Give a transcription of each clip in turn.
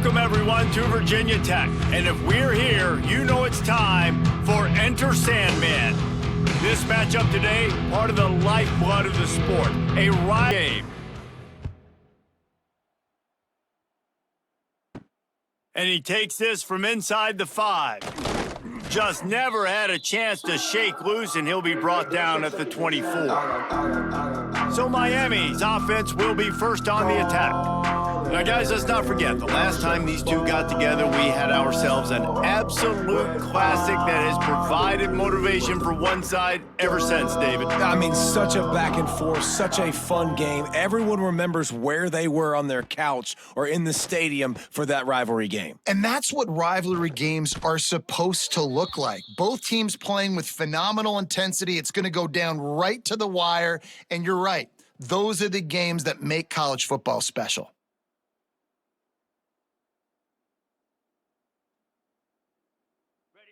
Welcome, everyone, to Virginia Tech. And if we're here, you know it's time for Enter Sandman. This matchup today, part of the lifeblood of the sport, a rivalry game. And he takes this from inside the 5. Just never had a chance to shake loose, and he'll be brought down at the 24. So Miami's offense will be first on the attack. Now, guys, let's not forget, the last time these two got together, we had ourselves an absolute classic that has provided motivation for one side ever since, David. I mean, such a back and forth, such a fun game. Everyone remembers where they were on their couch or in the stadium for that rivalry game. And that's what rivalry games are supposed to look like. Both teams playing with phenomenal intensity. It's going to go down right to the wire. And you're right. Those are the games that make college football special.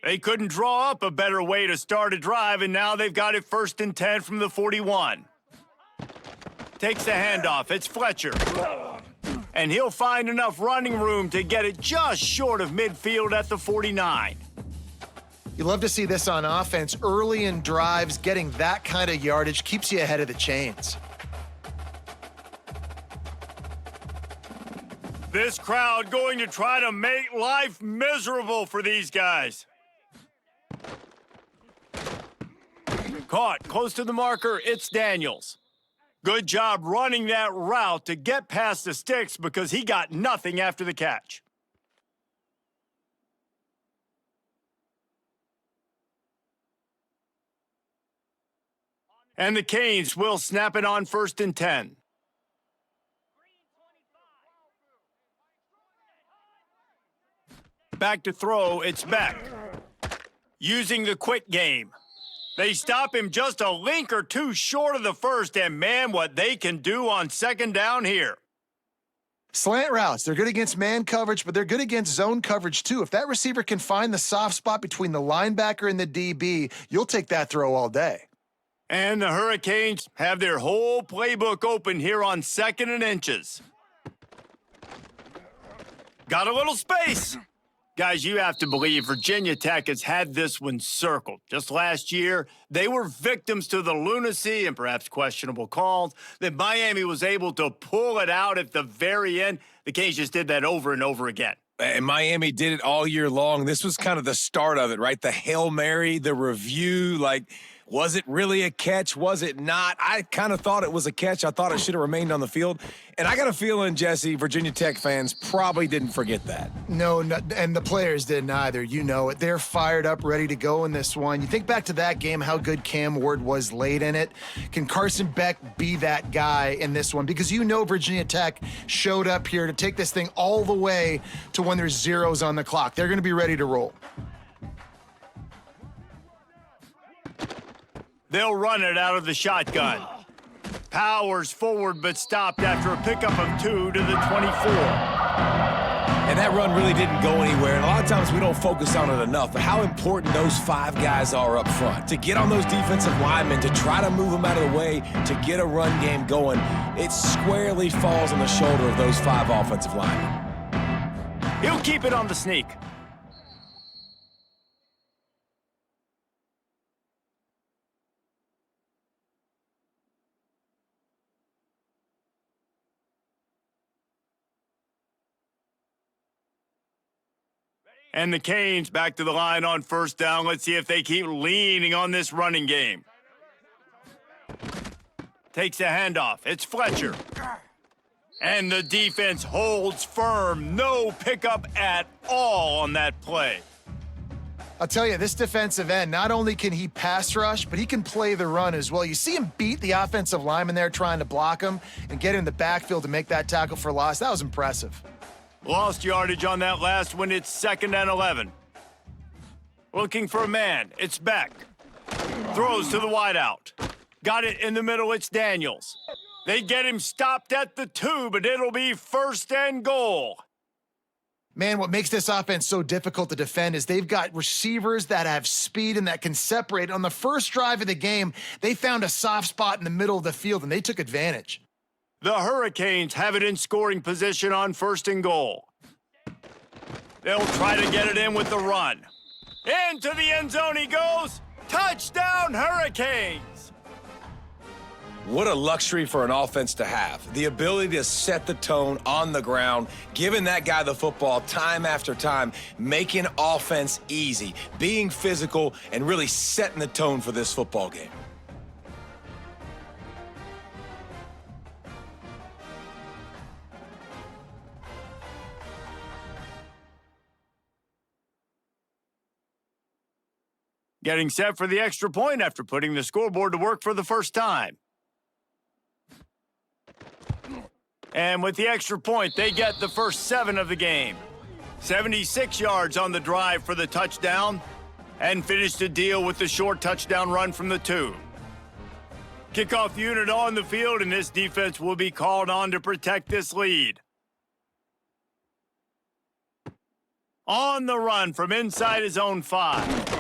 They couldn't draw up a better way to start a drive, and now they've got it 1st and 10 from the 41. Takes the handoff. It's Fletcher. And he'll find enough running room to get it just short of midfield at the 49. You love to see this on offense. Early in drives, getting that kind of yardage keeps you ahead of the chains. This crowd going to try to make life miserable for these guys. Caught close to the marker, it's Daniels. Good job running that route to get past the sticks because he got nothing after the catch. And the Canes will snap it on 1st and 10. Back to throw, it's Beck. Using the quick game. They stop him just a link or two short of the first, and man, what they can do on 2nd down here. Slant routes, they're good against man coverage, but they're good against zone coverage too. If that receiver can find the soft spot between the linebacker and the DB, you'll take that throw all day. And the Hurricanes have their whole playbook open here on 2nd and inches. Got a little space. Guys, you have to believe Virginia Tech has had this one circled. Just last year, they were victims to the lunacy and perhaps questionable calls that Miami was able to pull it out at the very end. The Canes just did that over and over again. And Miami did it all year long. This was kind of the start of it, right? The Hail Mary, the review, like, was it really a catch? Was it not? I kind of thought it was a catch. I thought it should have remained on the field. And I got a feeling, Jesse, Virginia Tech fans probably didn't forget that. No, and the players didn't either. You know it. They're fired up, ready to go in this one. You think back to that game, how good Cam Ward was late in it. Can Carson Beck be that guy in this one? Because you know Virginia Tech showed up here to take this thing all the way to when there's zeros on the clock. They're going to be ready to roll. They'll run it out of the shotgun. Powers forward, but stopped after a pickup of 2 to the 24. And that run really didn't go anywhere. And a lot of times we don't focus on it enough, but how important those 5 guys are up front. To get on those defensive linemen, to try to move them out of the way, to get a run game going, it squarely falls on the shoulder of those 5 offensive linemen. He'll keep it on the sneak. And the Canes back to the line on 1st down. Let's see if they keep leaning on this running game. Takes a handoff. It's Fletcher. And the defense holds firm. No pickup at all on that play. I'll tell you, this defensive end, not only can he pass rush, but he can play the run as well. You see him beat the offensive lineman there trying to block him and get in the backfield to make that tackle for loss. That was impressive. Lost yardage on that last one. It's 2nd and 11. Looking for a man. It's Beck. Throws to the wideout. Got it in the middle. It's Daniels. They get him stopped at the 2, but it'll be 1st and goal. Man, what makes this offense so difficult to defend is they've got receivers that have speed and that can separate. On the first drive of the game, they found a soft spot in the middle of the field, and they took advantage. The Hurricanes have it in scoring position on 1st and goal. They'll try to get it in with the run. Into the end zone he goes. Touchdown, Hurricanes! What a luxury for an offense to have. The ability to set the tone on the ground, giving that guy the football time after time, making offense easy, being physical, and really setting the tone for this football game. Getting set for the extra point after putting the scoreboard to work for the first time. And with the extra point, they get the first 7 of the game. 76 yards on the drive for the touchdown, and finished the deal with the short touchdown run from the 2. Kickoff unit on the field, and this defense will be called on to protect this lead. On the run from inside his own 5.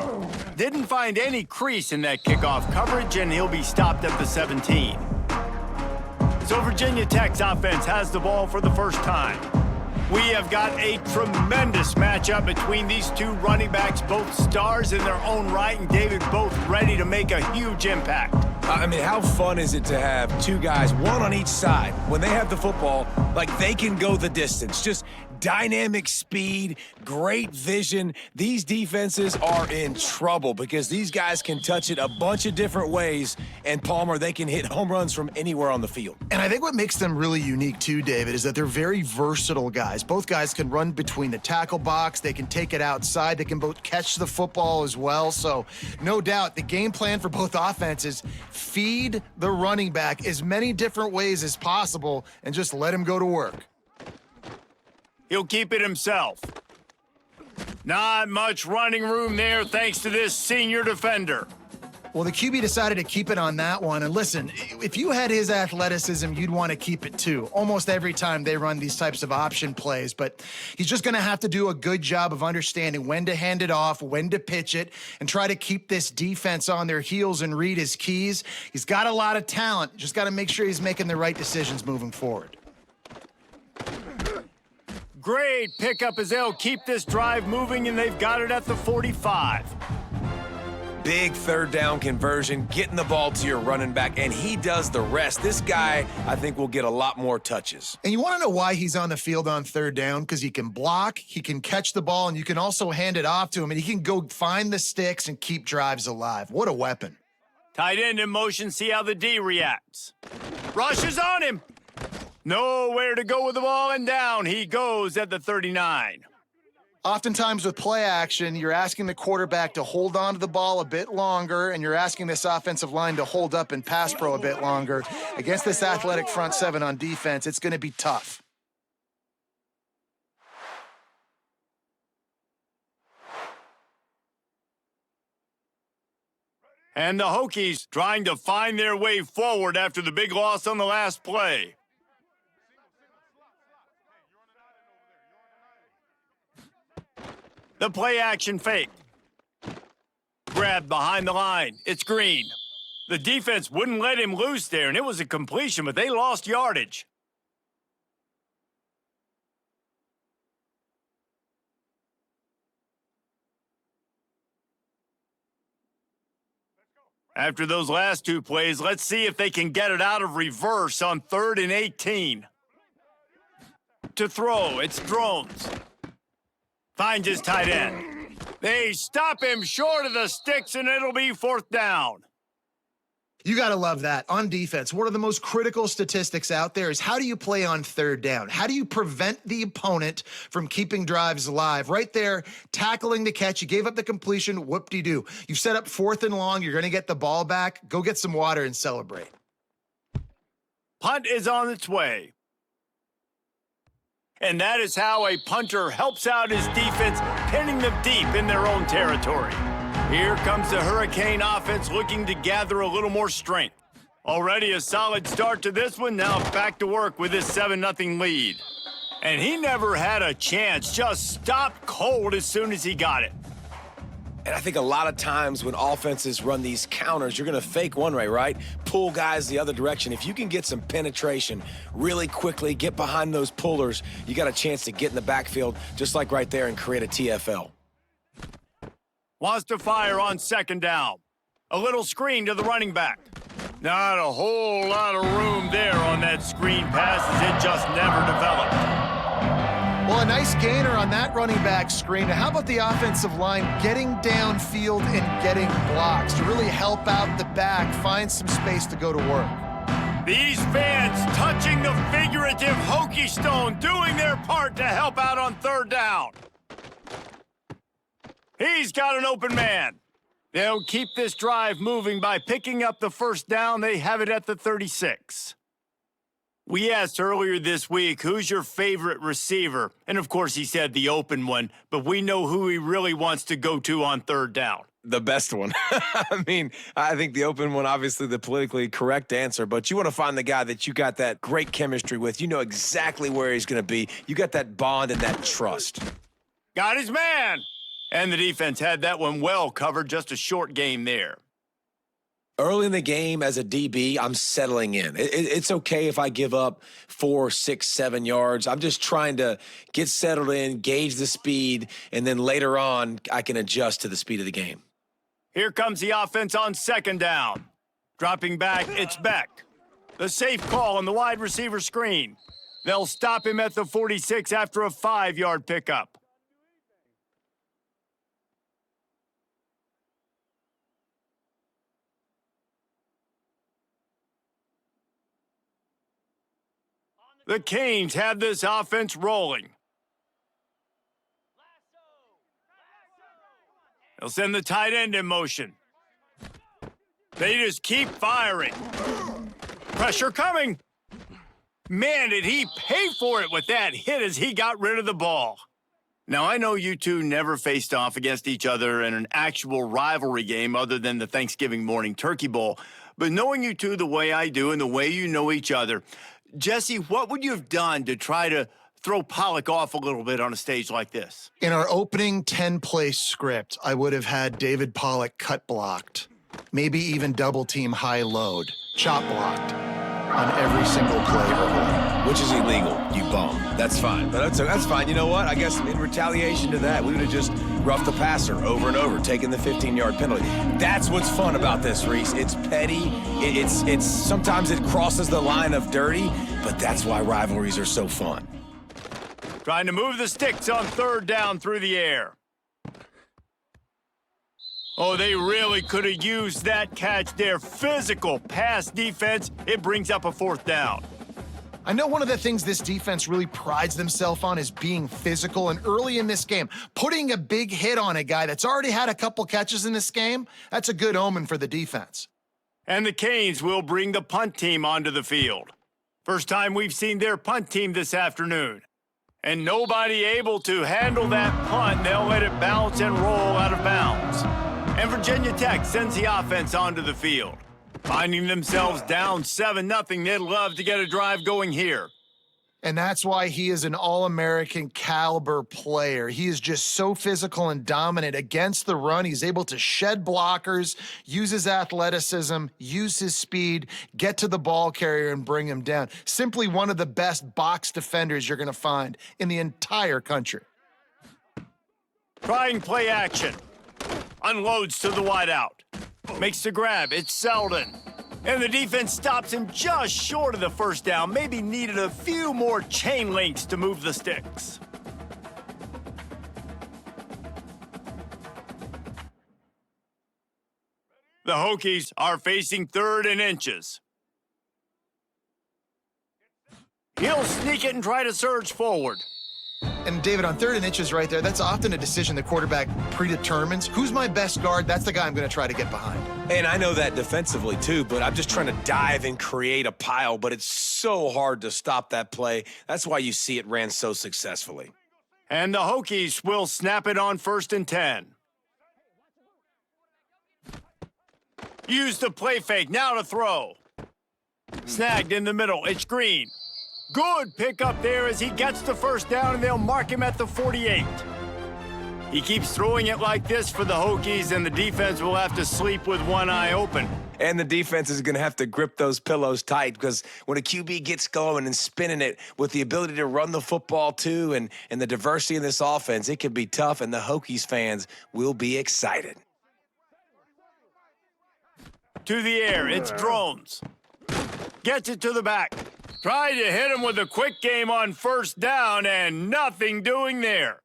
Didn't find any crease in that kickoff coverage, and he'll be stopped at the 17. So Virginia Tech's offense has the ball for the first time. We have got a tremendous matchup between these two running backs, both stars in their own right, and David, both ready to make a huge impact. I mean, how fun is it to have 2 guys, one on each side, when they have the football, like they can go the distance. Just dynamic speed, great vision. These defenses are in trouble because these guys can touch it a bunch of different ways, and Palmer, they can hit home runs from anywhere on the field. And I think what makes them really unique too, David, is that they're very versatile guys. Both guys can run between the tackle box, they can take it outside, they can both catch the football as well. So no doubt the game plan for both offenses, feed the running back as many different ways as possible and just let him go to work. He'll keep it himself. Not much running room there thanks to this senior defender. Well, the QB decided to keep it on that one. And listen, if you had his athleticism, you'd want to keep it too. Almost every time they run these types of option plays. But he's just going to have to do a good job of understanding when to hand it off, when to pitch it, and try to keep this defense on their heels and read his keys. He's got a lot of talent. Just got to make sure he's making the right decisions moving forward. Great pickup as they'll keep this drive moving, and they've got it at the 45. Big 3rd down conversion, getting the ball to your running back, and he does the rest. This guy, I think, will get a lot more touches. And you want to know why he's on the field on 3rd down? Because he can block, he can catch the ball, and you can also hand it off to him, and he can go find the sticks and keep drives alive. What a weapon. Tight end in motion, see how the D reacts. Rushes on him. Nowhere to go with the ball, and down he goes at the 39. Oftentimes with play action, you're asking the quarterback to hold on to the ball a bit longer, and you're asking this offensive line to hold up and pass pro a bit longer. Against this athletic front 7 on defense, it's going to be tough. And the Hokies trying to find their way forward after the big loss on the last play. The play action fake. Grabbed behind the line. It's Green. The defense wouldn't let him loose there, and it was a completion, but they lost yardage. After those last 2 plays, let's see if they can get it out of reverse on 3rd and 18. To throw, it's Drones. Finds his tight end. They stop him short of the sticks, and it'll be 4th down. You got to love that. On defense, one of the most critical statistics out there is how do you play on 3rd down? How do you prevent the opponent from keeping drives alive? Right there, tackling the catch. You gave up the completion. Whoop-de-doo. You've set up 4th and long. You're going to get the ball back. Go get some water and celebrate. Punt is on its way. And that is how a punter helps out his defense, pinning them deep in their own territory. Here comes the Hurricane offense looking to gather a little more strength. Already a solid start to this one, now back to work with this 7-0 lead. And he never had a chance, just stopped cold as soon as he got it. And I think a lot of times when offenses run these counters, you're going to fake one way, right? Pull guys the other direction. If you can get some penetration really quickly, get behind those pullers, you got a chance to get in the backfield, just like right there, and create a TFL. Wants to fire on second down. A little screen to the running back. Not a whole lot of room there on that screen pass as it just never developed. Well, a nice gainer on that running back screen. How about the offensive line getting downfield and getting blocks to really help out the back, find some space to go to work? These fans touching the figurative Hokie stone, doing their part to help out on third down. He's got an open man. They'll keep this drive moving by picking up the first down. They have it at the 36. We asked earlier this week, who's your favorite receiver? And, of course, he said the open one, but we know who he really wants to go to on third down. The best one. I mean, I think the open one, obviously the politically correct answer, but you want to find the guy that you got that great chemistry with. You know exactly where he's going to be. You got that bond and that trust. Got his man. And the defense had that one well covered, just a short game there. Early in the game as a DB, I'm settling in. It's okay if I give up 4, 6, 7 yards. I'm just trying to get settled in, gauge the speed, and then later on, I can adjust to the speed of the game. Here comes the offense on second down. Dropping back, it's Beck. The safe call on the wide receiver screen. They'll stop him at the 46 after a 5-yard pickup. The Canes have this offense rolling. They'll send the tight end in motion. They just keep firing. Pressure coming. Man, did he pay for it with that hit as he got rid of the ball. Now, I know you two never faced off against each other in an actual rivalry game other than the Thanksgiving morning turkey bowl, but knowing you two the way I do and the way you know each other, Jesse, what would you have done to try to throw Pollock off a little bit on a stage like this? In our opening 10-play script, I would have had David Pollock cut blocked, maybe even double-team high load, chop blocked on every single play early. Which is illegal, you bum. That's fine. But that's fine. You know what? I guess in retaliation to that, we would have just roughed the passer over and over, taking the 15-yard penalty. That's what's fun about this, Reese. It's petty. It's sometimes it crosses the line of dirty, but that's why rivalries are so fun. Trying to move the sticks on third down through the air. Oh, they really could have used that catch there. Physical pass defense. It brings up a fourth down. I know one of the things this defense really prides themselves on is being physical, and early in this game, putting a big hit on a guy that's already had a couple catches in this game, that's a good omen for the defense. And the Canes will bring the punt team onto the field. First time we've seen their punt team this afternoon. And nobody able to handle that punt. They'll let it bounce and roll out of bounds. And Virginia Tech sends the offense onto the field. Finding themselves down 7-0, they'd love to get a drive going here. And that's why he is an All-American caliber player. He is just so physical and dominant against the run. He's able to shed blockers, use his athleticism, use his speed, get to the ball carrier and bring him down. Simply one of the best box defenders you're going to find in the entire country. Trying play action. Unloads to the wideout. Makes the grab. It's Selden. And the defense stops him just short of the first down. Maybe needed a few more chain links to move the sticks. The Hokies are facing 3rd and inches. He'll sneak it and try to surge forward. And David, on 3rd and inches right there, that's often a decision the quarterback predetermines. Who's my best guard? That's the guy I'm going to try to get behind. And I know that defensively too, but I'm just trying to dive and create a pile, but it's so hard to stop that play. That's why you see it ran so successfully. And the Hokies will snap it on 1st and 10. Use the play fake, now to throw. Snagged in the middle, it's Green. Good pickup there as he gets the first down, and they'll mark him at the 48. He keeps throwing it like this for the Hokies, and the defense will have to sleep with one eye open. And the defense is going to have to grip those pillows tight, because when a QB gets going and spinning it with the ability to run the football too and the diversity in this offense, it can be tough, and the Hokies fans will be excited. To the air, it's Drones. Gets it to the back. Tried to hit him with a quick game on first down, and nothing doing there.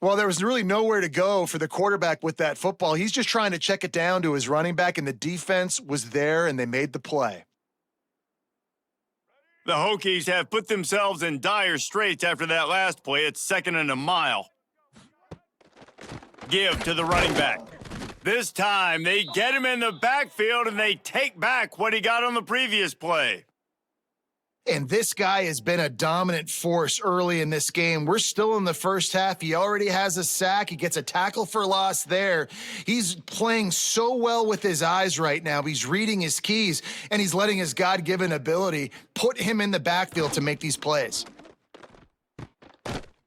Well, there was really nowhere to go for the quarterback with that football. He's just trying to check it down to his running back, and the defense was there, and they made the play. The Hokies have put themselves in dire straits after that last play. It's 2nd and a mile. Give to the running back. This time, they get him in the backfield, and they take back what he got on the previous play. And this guy has been a dominant force early in this game. We're still in the first half. He already has a sack. He gets a tackle for loss there. He's playing so well with his eyes right now. He's reading his keys, and he's letting his God-given ability put him in the backfield to make these plays.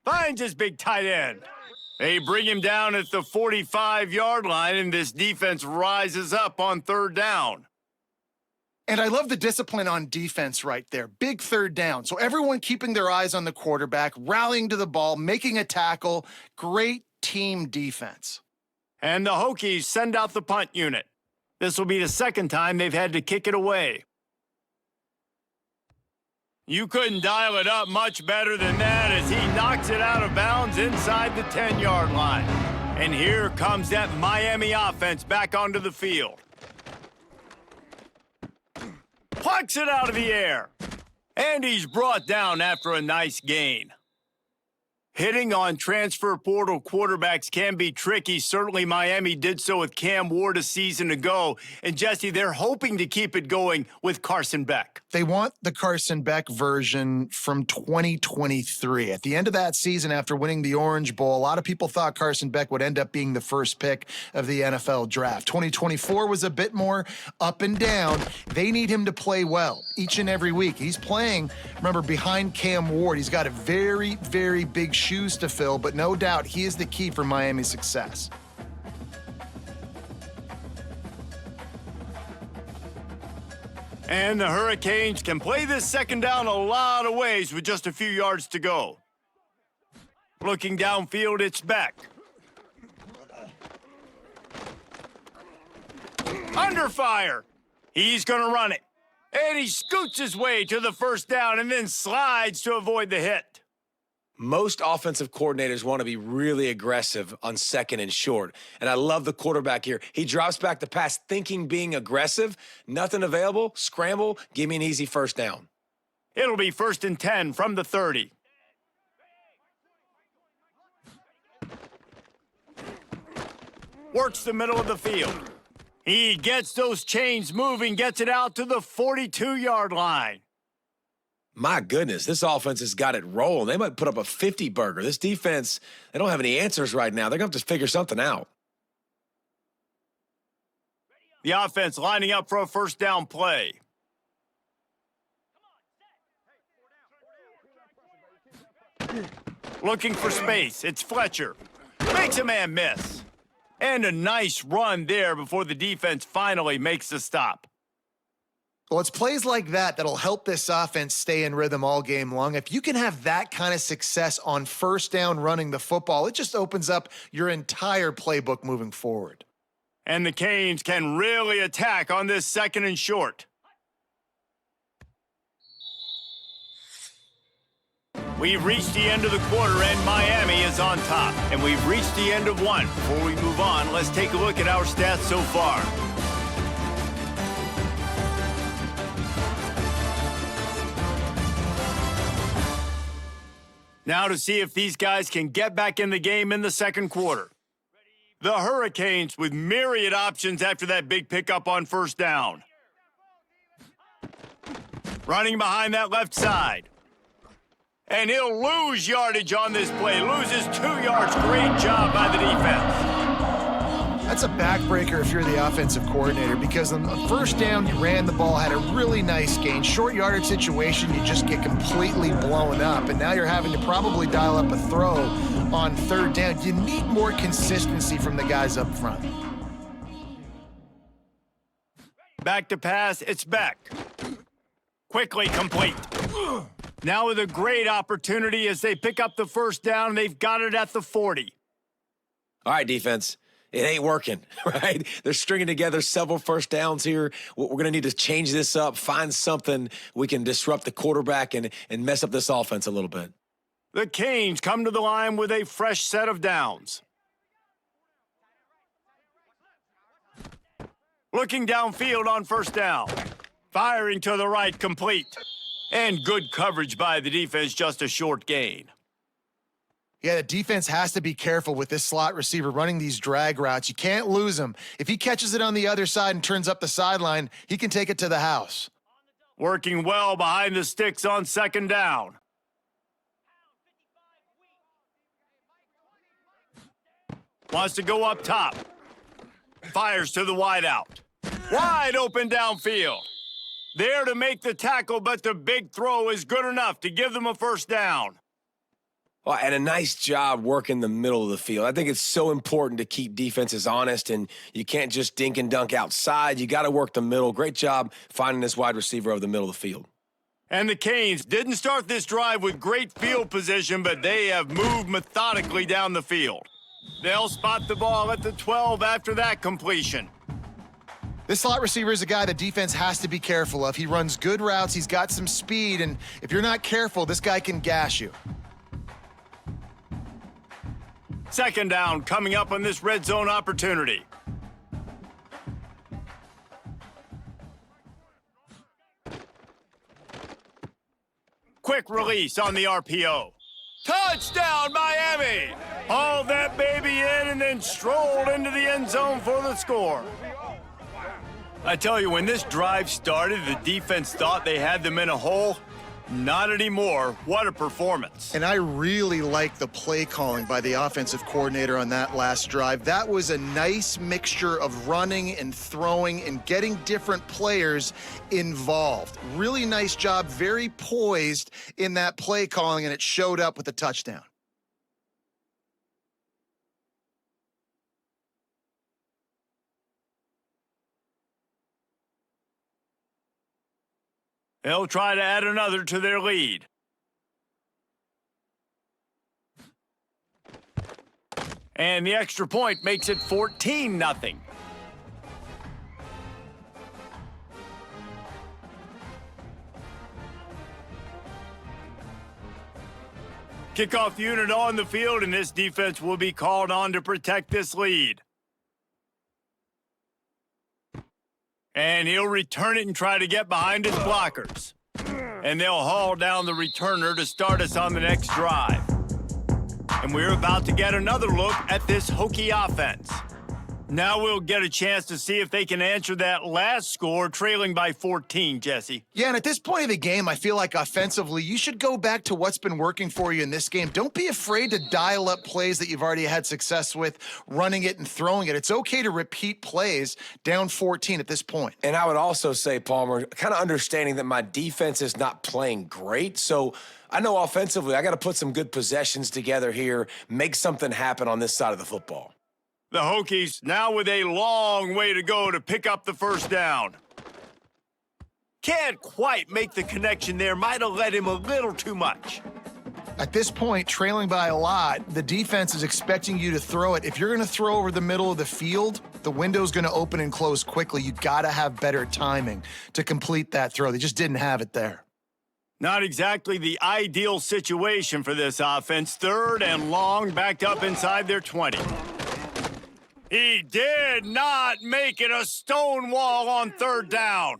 Finds his big tight end. They bring him down at the 45-yard line, and this defense rises up on 3rd down. And I love the discipline on defense right there. Big 3rd down. So everyone keeping their eyes on the quarterback, rallying to the ball, making a tackle. Great team defense. And the Hokies send out the punt unit. This will be the 2nd time they've had to kick it away. You couldn't dial it up much better than that as he knocks it out of bounds inside the 10-yard line. And here comes that Miami offense back onto the field. Plucks it out of the air. And he's brought down after a nice gain. Hitting on transfer portal quarterbacks can be tricky. Certainly Miami did so with Cam Ward a season ago. And Jesse, they're hoping to keep it going with Carson Beck. They want the Carson Beck version from 2023. At the end of that season, after winning the Orange Bowl, a lot of people thought Carson Beck would end up being the first pick of the NFL draft. 2024 was a bit more up and down. They need him to play well each and every week. He's playing, remember, behind Cam Ward. He's got a very, very big shoes to fill, but no doubt he is the key for Miami's success. And the Hurricanes can play this 2nd down a lot of ways with just a few yards to go. Looking downfield, it's Beck. Under fire. He's going to run it. And he scoots his way to the 1st down and then slides to avoid the hit. Most offensive coordinators want to be really aggressive on 2nd and short. And I love the quarterback here. He drops back the pass thinking being aggressive. Nothing available. Scramble. Give me an easy 1st down. It'll be 1st and 10 from the 30. Works the middle of the field. He gets those chains moving, gets it out to the 42-yard line. My goodness, this offense has got it rolling. They might put up a 50-burger. This defense, they don't have any answers right now. They're going to have to figure something out. The offense lining up for a 1st down play. Looking for space. It's Fletcher. Makes a man miss. And a nice run there before the defense finally makes the stop. Well, it's plays like that that'll help this offense stay in rhythm all game long. If you can have that kind of success on 1st down running the football, it just opens up your entire playbook moving forward. And the Canes can really attack on this 2nd and short. We've reached the end of the quarter, and Miami is on top. And we've reached the end of one. Before we move on, let's take a look at our stats so far. Now to see if these guys can get back in the game in the 2nd quarter. The Hurricanes with myriad options after that big pickup on 1st down. Running behind that left side. And he'll lose yardage on this play. Loses 2 yards. Great job by the defense. That's a backbreaker if you're the offensive coordinator, because on the first down, you ran the ball, had a really nice gain. Short yardage situation, you just get completely blown up, and now you're having to probably dial up a throw on third down. You need more consistency from the guys up front. Back to pass, it's Beck. Quickly complete. Now with a great opportunity as they pick up the first down, they've got it at the 40. All right, defense. It ain't working, right? They're stringing together several first downs here. We're going to need to change this up, find something we can disrupt the quarterback and mess up this offense a little bit. The Canes come to the line with a fresh set of downs. Looking downfield on first down. Firing to the right, complete. And good coverage by the defense, just a short gain. Yeah, the defense has to be careful with this slot receiver running these drag routes. You can't lose him. If he catches it on the other side and turns up the sideline, he can take it to the house. Working well behind the sticks on second down. Wants to go up top. Fires to the wideout. Wide open downfield. There to make the tackle, but the big throw is good enough to give them a first down. Well, and a nice job working the middle of the field. I think it's so important to keep defenses honest, and you can't just dink and dunk outside. You got to work the middle. Great job finding this wide receiver over the middle of the field. And the Canes didn't start this drive with great field position, but they have moved methodically down the field. They'll spot the ball at the 12 after that completion. This slot receiver is a guy the defense has to be careful of. He runs good routes. He's got some speed, and if you're not careful, this guy can gash you. Second down coming up on this red zone opportunity. Quick release on the RPO. Touchdown, Miami! Hauled that baby in and then strolled into the end zone for the score. I tell you, when this drive started, the defense thought they had them in a hole. Not anymore. What a performance. And I really like the play calling by the offensive coordinator on that last drive. That was a nice mixture of running and throwing and getting different players involved. Really nice job, very poised in that play calling, and it showed up with a touchdown. They'll try to add another to their lead. And the extra point makes it 14-0. Kickoff unit on the field, and this defense will be called on to protect this lead. And he'll return it and try to get behind his blockers. And they'll haul down the returner to start us on the next drive. And we're about to get another look at this Hokie offense. Now we'll get a chance to see if they can answer that last score, trailing by 14, Jesse. Yeah, and at this point of the game, I feel like offensively, you should go back to what's been working for you in this game. Don't be afraid to dial up plays that you've already had success with, running it and throwing it. It's okay to repeat plays down 14 at this point. And I would also say, Palmer, kind of understanding that my defense is not playing great, so I know offensively I got to put some good possessions together here, make something happen on this side of the football. The Hokies now with a long way to go to pick up the first down. Can't quite make the connection there. Might have let him a little too much. At this point, trailing by a lot, the defense is expecting you to throw it. If you're going to throw over the middle of the field, the window's going to open and close quickly. You got to have better timing to complete that throw. They just didn't have it there. Not exactly the ideal situation for this offense. Third and long, backed up inside their 20. He did not make it a stone wall on third down.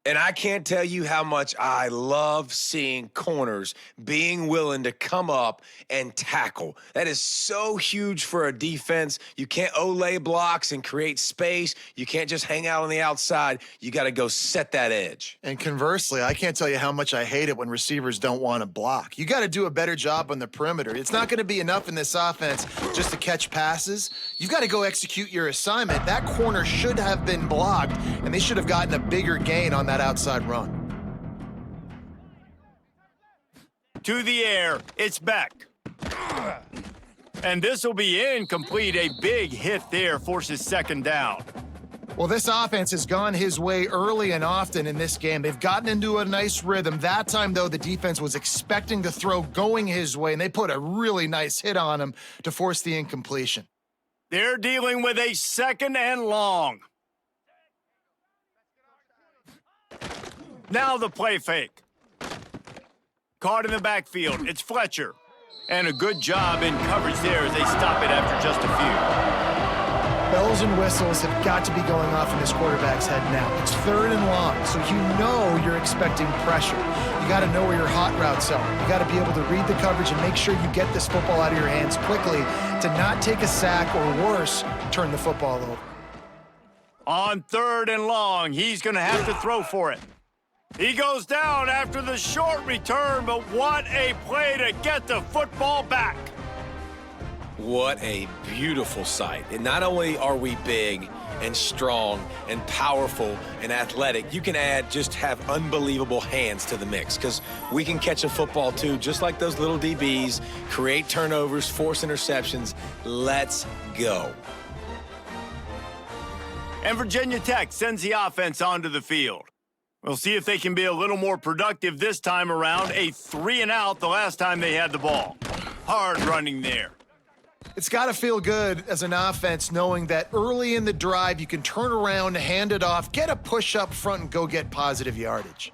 And I can't tell you how much I love seeing corners being willing to come up and tackle. That is so huge for a defense. You can't olay blocks and create space. You can't just hang out on the outside. You got to go set that edge. And conversely, I can't tell you how much I hate it when receivers don't want to block. You got to do a better job on the perimeter. It's not going to be enough in this offense just to catch passes. You've got to go execute your assignment. That corner should have been blocked, and they should have gotten a bigger gain on that outside run. To the air, it's Beck. And this will be incomplete. A big hit there forces second down. Well, this offense has gone his way early and often in this game. They've gotten into a nice rhythm. That time, though, the defense was expecting the throw going his way, and they put a really nice hit on him to force the incompletion. They're dealing with a second and long. Now the play fake. Caught in the backfield. It's Fletcher. And a good job in coverage there as they stop it after just a few. Bells and whistles have got to be going off in this quarterback's head now. It's third and long, so you know you're expecting pressure. You got to know where your hot routes are. You got to be able to read the coverage and make sure you get this football out of your hands quickly to not take a sack or worse, turn the football over. On third and long, he's going to have to throw for it. He goes down after the short return, but what a play to get the football back. What a beautiful sight. And not only are we big and strong and powerful and athletic, you can have unbelievable hands to the mix, because we can catch a football too, just like those little DBs, create turnovers, force interceptions. Let's go. And Virginia Tech sends the offense onto the field. We'll see if they can be a little more productive this time around. A 3-and-out the last time they had the ball. Hard running there. It's got to feel good as an offense knowing that early in the drive you can turn around, hand it off, get a push up front, and go get positive yardage.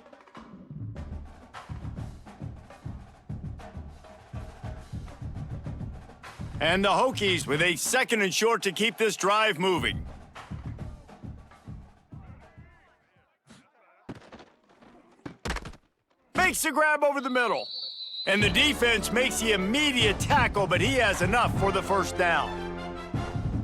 And the Hokies with a second and short to keep this drive moving. Makes the grab over the middle. And the defense makes the immediate tackle, but he has enough for the first down.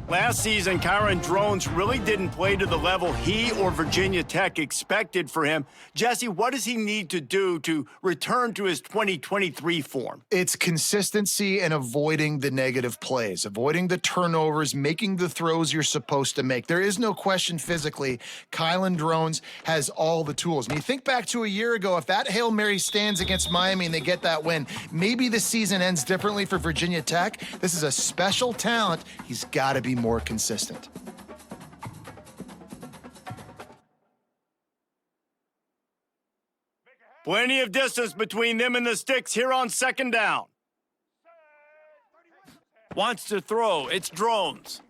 Last season, Kyron Drones really didn't play to the level he or Virginia Tech expected for him. Jesse, what does he need to do to return to his 2023 form? It's consistency and avoiding the negative plays, avoiding the turnovers, making the throws you're supposed to make. There is no question physically, Kyron Drones has all the tools. And you think back to a year ago, if that Hail Mary stands against Miami and they get that win, maybe the season ends differently for Virginia Tech. This is a special talent. He's got to be more consistent. Plenty of distance between them and the sticks here on second down. Wants to throw. It's Drones.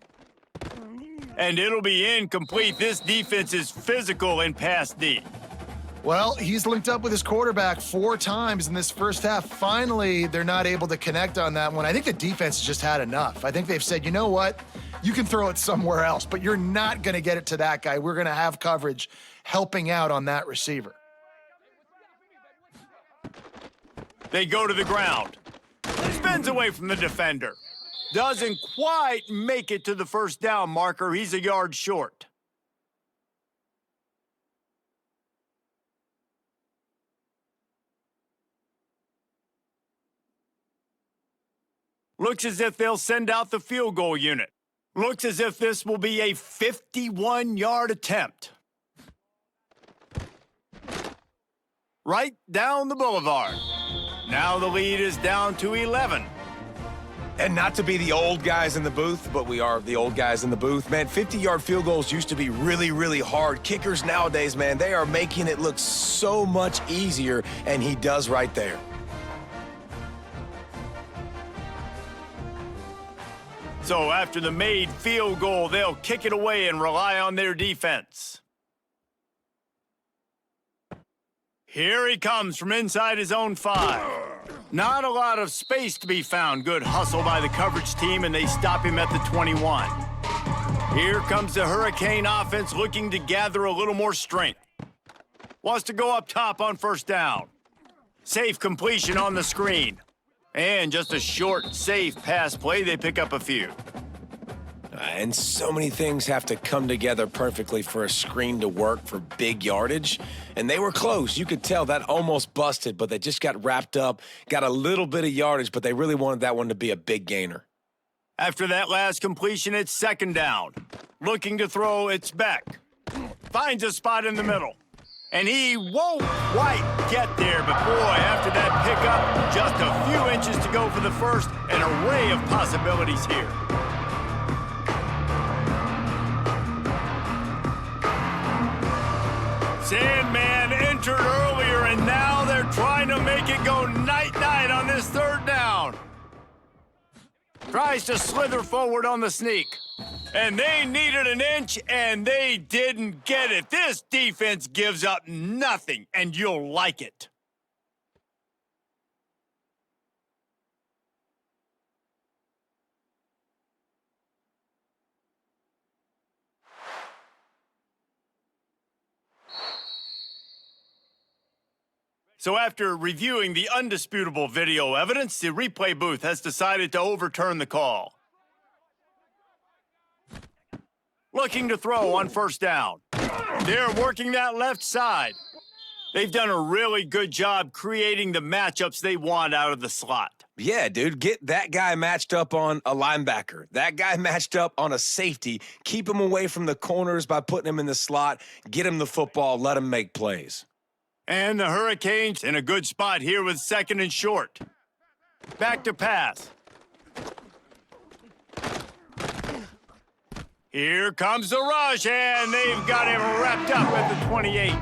And it'll be incomplete. This defense is physical and pass D. Well, he's linked up with his quarterback 4 times in this first half. Finally, they're not able to connect on that one. I think the defense has just had enough. I think they've said, you know what? You can throw it somewhere else, but you're not going to get it to that guy. We're going to have coverage helping out on that receiver. They go to the ground. Spins away from the defender. Doesn't quite make it to the first down marker. He's a yard short. Looks as if they'll send out the field goal unit. Looks as if this will be a 51-yard attempt. Right down the boulevard. Now the lead is down to 11. And not to be the old guys in the booth, but we are the old guys in the booth. Man, 50-yard field goals used to be really, really hard. Kickers nowadays, man, they are making it look so much easier, and he does right there. So after the made field goal, they'll kick it away and rely on their defense. Here he comes from inside his own 5. Not a lot of space to be found. Good hustle by the coverage team, and they stop him at the 21. Here comes the Hurricane offense looking to gather a little more strength. Wants to go up top on first down. Safe completion on the screen. And just a short, safe pass play. They pick up a few. And so many things have to come together perfectly for a screen to work for big yardage. And they were close. You could tell that almost busted, but they just got wrapped up, got a little bit of yardage, but they really wanted that one to be a big gainer. After that last completion, it's second down. Looking to throw, it's Beck. Finds a spot in the middle. And he won't quite get there, but boy, after that pickup, just a few inches to go for the first, an array of possibilities here. Sandman entered earlier, and now they're trying to make it go night-night on this third down. Tries to slither forward on the sneak. And they needed an inch, and they didn't get it. This defense gives up nothing, and you'll like it. So after reviewing the undisputable video evidence, the replay booth has decided to overturn the call. Looking to throw on first down. They're working that left side. They've done a really good job creating the matchups they want out of the slot. Yeah, dude, get that guy matched up on a linebacker. That guy matched up on a safety. Keep him away from the corners by putting him in the slot. Get him the football. Let him make plays. And the Hurricanes in a good spot here with second and short. Back to pass. Here comes the rush, and they've got him wrapped up at the 28.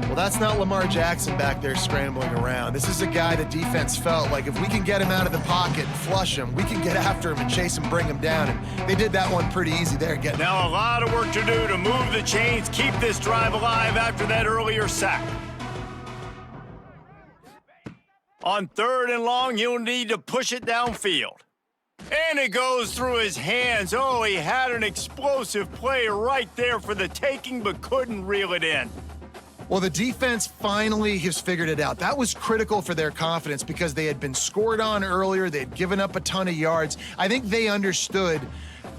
Well, that's not Lamar Jackson back there scrambling around. This is a guy the defense felt like if we can get him out of the pocket and flush him, we can get after him and chase him, bring him down. And they did that one pretty easy there. Now a lot of work to do to move the chains, keep this drive alive after that earlier sack. On third and long, he'll need to push it downfield. And it goes through his hands. Oh, he had an explosive play right there for the taking, but couldn't reel it in. Well, the defense finally has figured it out. That was critical for their confidence because they had been scored on earlier. They had given up a ton of yards. I think they understood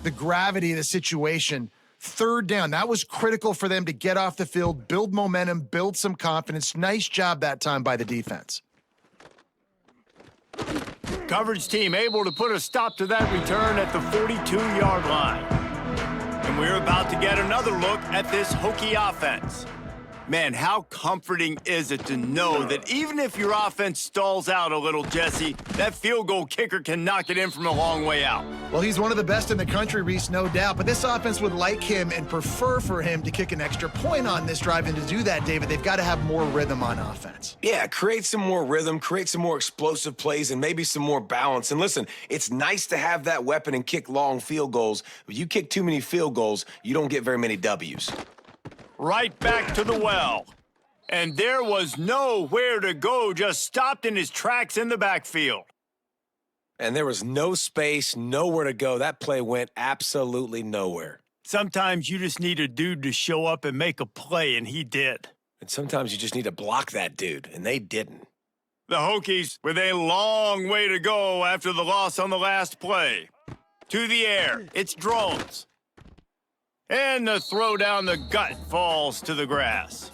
the gravity of the situation. Third down, that was critical for them to get off the field, build momentum, build some confidence. Nice job that time by the defense. Coverage team able to put a stop to that return at the 42-yard line. And we're about to get another look at this Hokie offense. Man, how comforting is it to know that even if your offense stalls out a little, Jesse, that field goal kicker can knock it in from a long way out. Well, he's one of the best in the country, Reese, no doubt. But this offense would like him and prefer for him to kick an extra point on this drive. And to do that, David, they've got to have more rhythm on offense. Yeah, create some more rhythm, create some more explosive plays, and maybe some more balance. And listen, it's nice to have that weapon and kick long field goals. But you kick too many field goals, you don't get very many W's. Right back to the well. And there was nowhere to go, just stopped in his tracks in the backfield. And there was no space, nowhere to go. That play went absolutely nowhere. Sometimes you just need a dude to show up and make a play, and he did. And sometimes you just need to block that dude, and they didn't. The Hokies with a long way to go after the loss on the last play. To the air, it's drones. And the throw down the gut falls to the grass.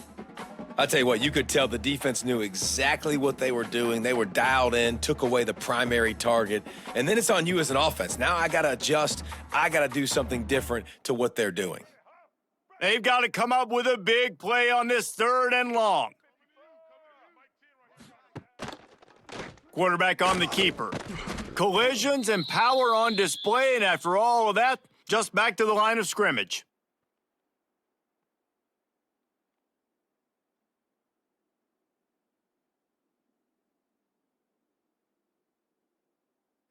I'll tell you what, you could tell the defense knew exactly what they were doing. They were dialed in, took away the primary target, and then it's on you as an offense. Now I got to adjust. I got to do something different to what they're doing. They've got to come up with a big play on this third and long. Quarterback on the keeper. Collisions and power on display, and after all of that, just back to the line of scrimmage.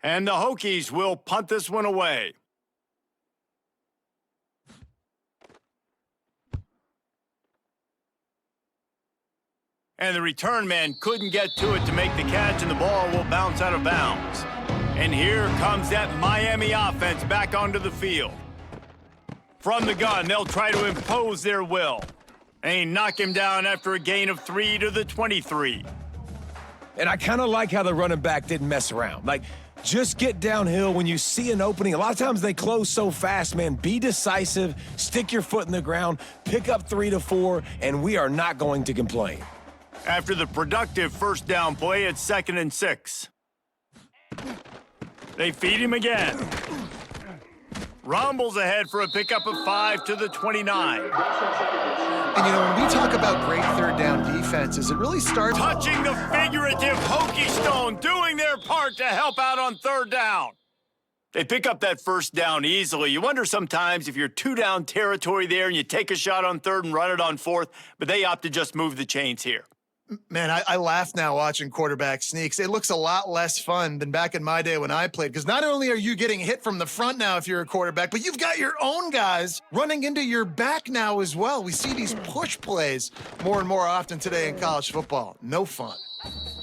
And the Hokies will punt this one away. And the return man couldn't get to it to make the catch, and the ball will bounce out of bounds. And here comes that Miami offense back onto the field. From the gun, they'll try to impose their will. They knock him down after a gain of 3 to the 23. And I kind of like how the running back didn't mess around. Like, just get downhill when you see an opening. A lot of times they close so fast, man. Be decisive, stick your foot in the ground, pick up 3 to 4, and we are not going to complain. After the productive first down play, it's 2nd and 6. They feed him again. Rumbles ahead for a pickup of 5 to the 29. And, you know, when we talk about great third down defenses, it really starts... Touching the figurative hokey stone, doing their part to help out on 3rd down. They pick up that first down easily. You wonder sometimes if you're 2-down territory there and you take a shot on 3rd and run it on 4th, but they opt to just move the chains here. Man, I laugh now watching quarterback sneaks. It looks a lot less fun than back in my day when I played, because not only are you getting hit from the front now if you're a quarterback, but you've got your own guys running into your back now as well. We see these push plays more and more often today in college football. No fun.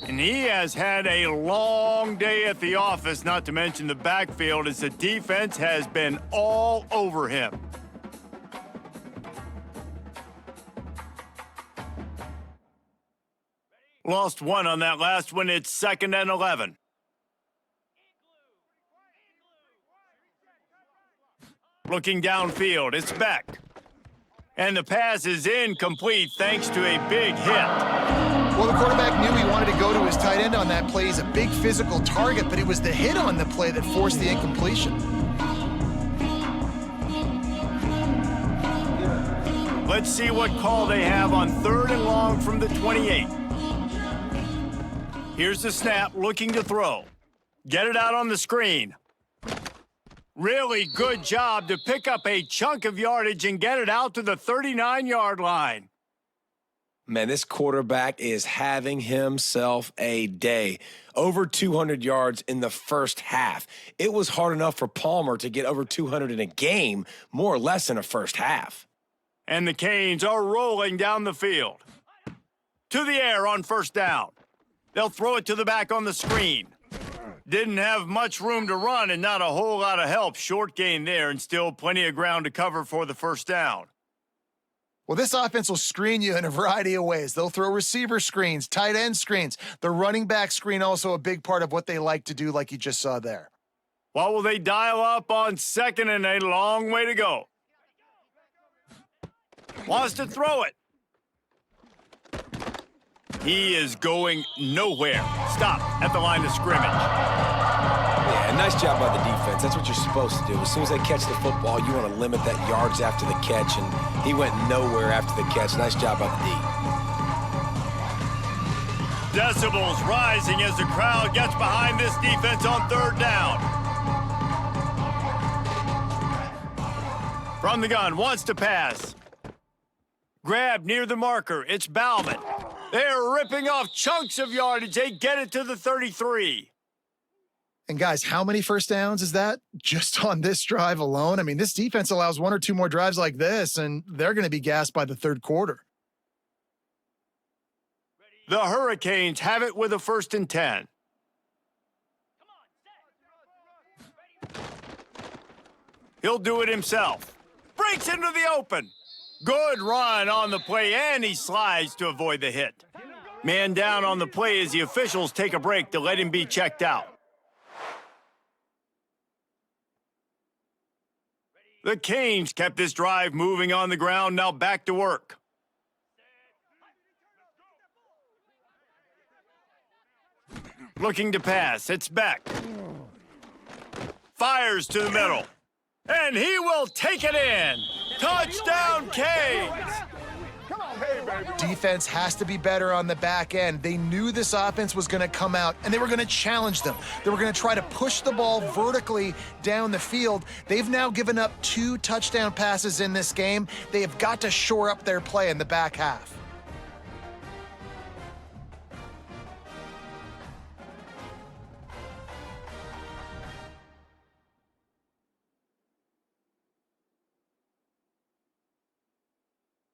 And he has had a long day at the office, not to mention the backfield, as the defense has been all over him. Lost 1 on that last one. It's 2nd and 11. Looking downfield, it's Beck. And the pass is incomplete thanks to a big hit. Well, the quarterback knew he wanted to go to his tight end on that play. He's a big physical target, but it was the hit on the play that forced the incompletion. Let's see what call they have on 3rd and long from the 28. Here's the snap, looking to throw. Get it out on the screen. Really good job to pick up a chunk of yardage and get it out to the 39-yard line. Man, this quarterback is having himself a day. Over 200 yards in the first half. It was hard enough for Palmer to get over 200 in a game, more or less in a first half. And the Canes are rolling down the field. To the air on 1st down. They'll throw it to the back on the screen. Didn't have much room to run and not a whole lot of help. Short gain there and still plenty of ground to cover for the 1st down. Well, this offense will screen you in a variety of ways. They'll throw receiver screens, tight end screens. The running back screen also a big part of what they like to do, like you just saw there. What will they dial up on 2nd and a long way to go? Wants to throw it. He is going nowhere. Stop at the line of scrimmage. Yeah, nice job by the defense. That's what you're supposed to do. As soon as they catch the football, you want to limit that yards after the catch, and he went nowhere after the catch. Nice job by the D. Decibels rising as the crowd gets behind this defense on 3rd down. From the gun, wants to pass. Grabbed near the marker. It's Bauman. They're ripping off chunks of yardage. They get it to the 33. And guys, how many first downs is that just on this drive alone? I mean, this defense allows 1 or 2 more drives like this, and they're going to be gassed by the 3rd quarter. The Hurricanes have it with a 1st and 10. He'll do it himself. Breaks into the open. Good run on the play, and he slides to avoid the hit. Man down on the play as the officials take a break to let him be checked out. The Canes kept this drive moving on the ground, now back to work. Looking to pass, it's Beck. Fires to the middle. And he will take it in. Touchdown, Canes! Defense has to be better on the back end. They knew this offense was going to come out, and they were going to challenge them. They were going to try to push the ball vertically down the field. They've now given up 2 touchdown passes in this game. They have got to shore up their play in the back half.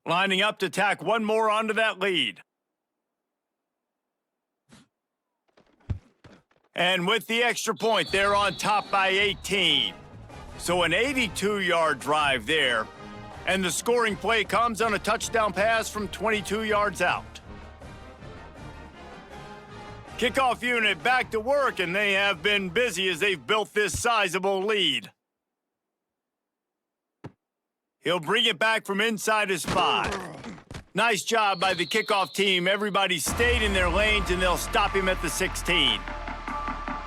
Lining up to tack one more onto that lead. And with the extra point, they're on top by 18. So an 82-yard drive there. And the scoring play comes on a touchdown pass from 22 yards out. Kickoff unit back to work, and they have been busy as they've built this sizable lead. He'll bring it back from inside his 5. Nice job by the kickoff team. Everybody stayed in their lanes, and they'll stop him at the 16.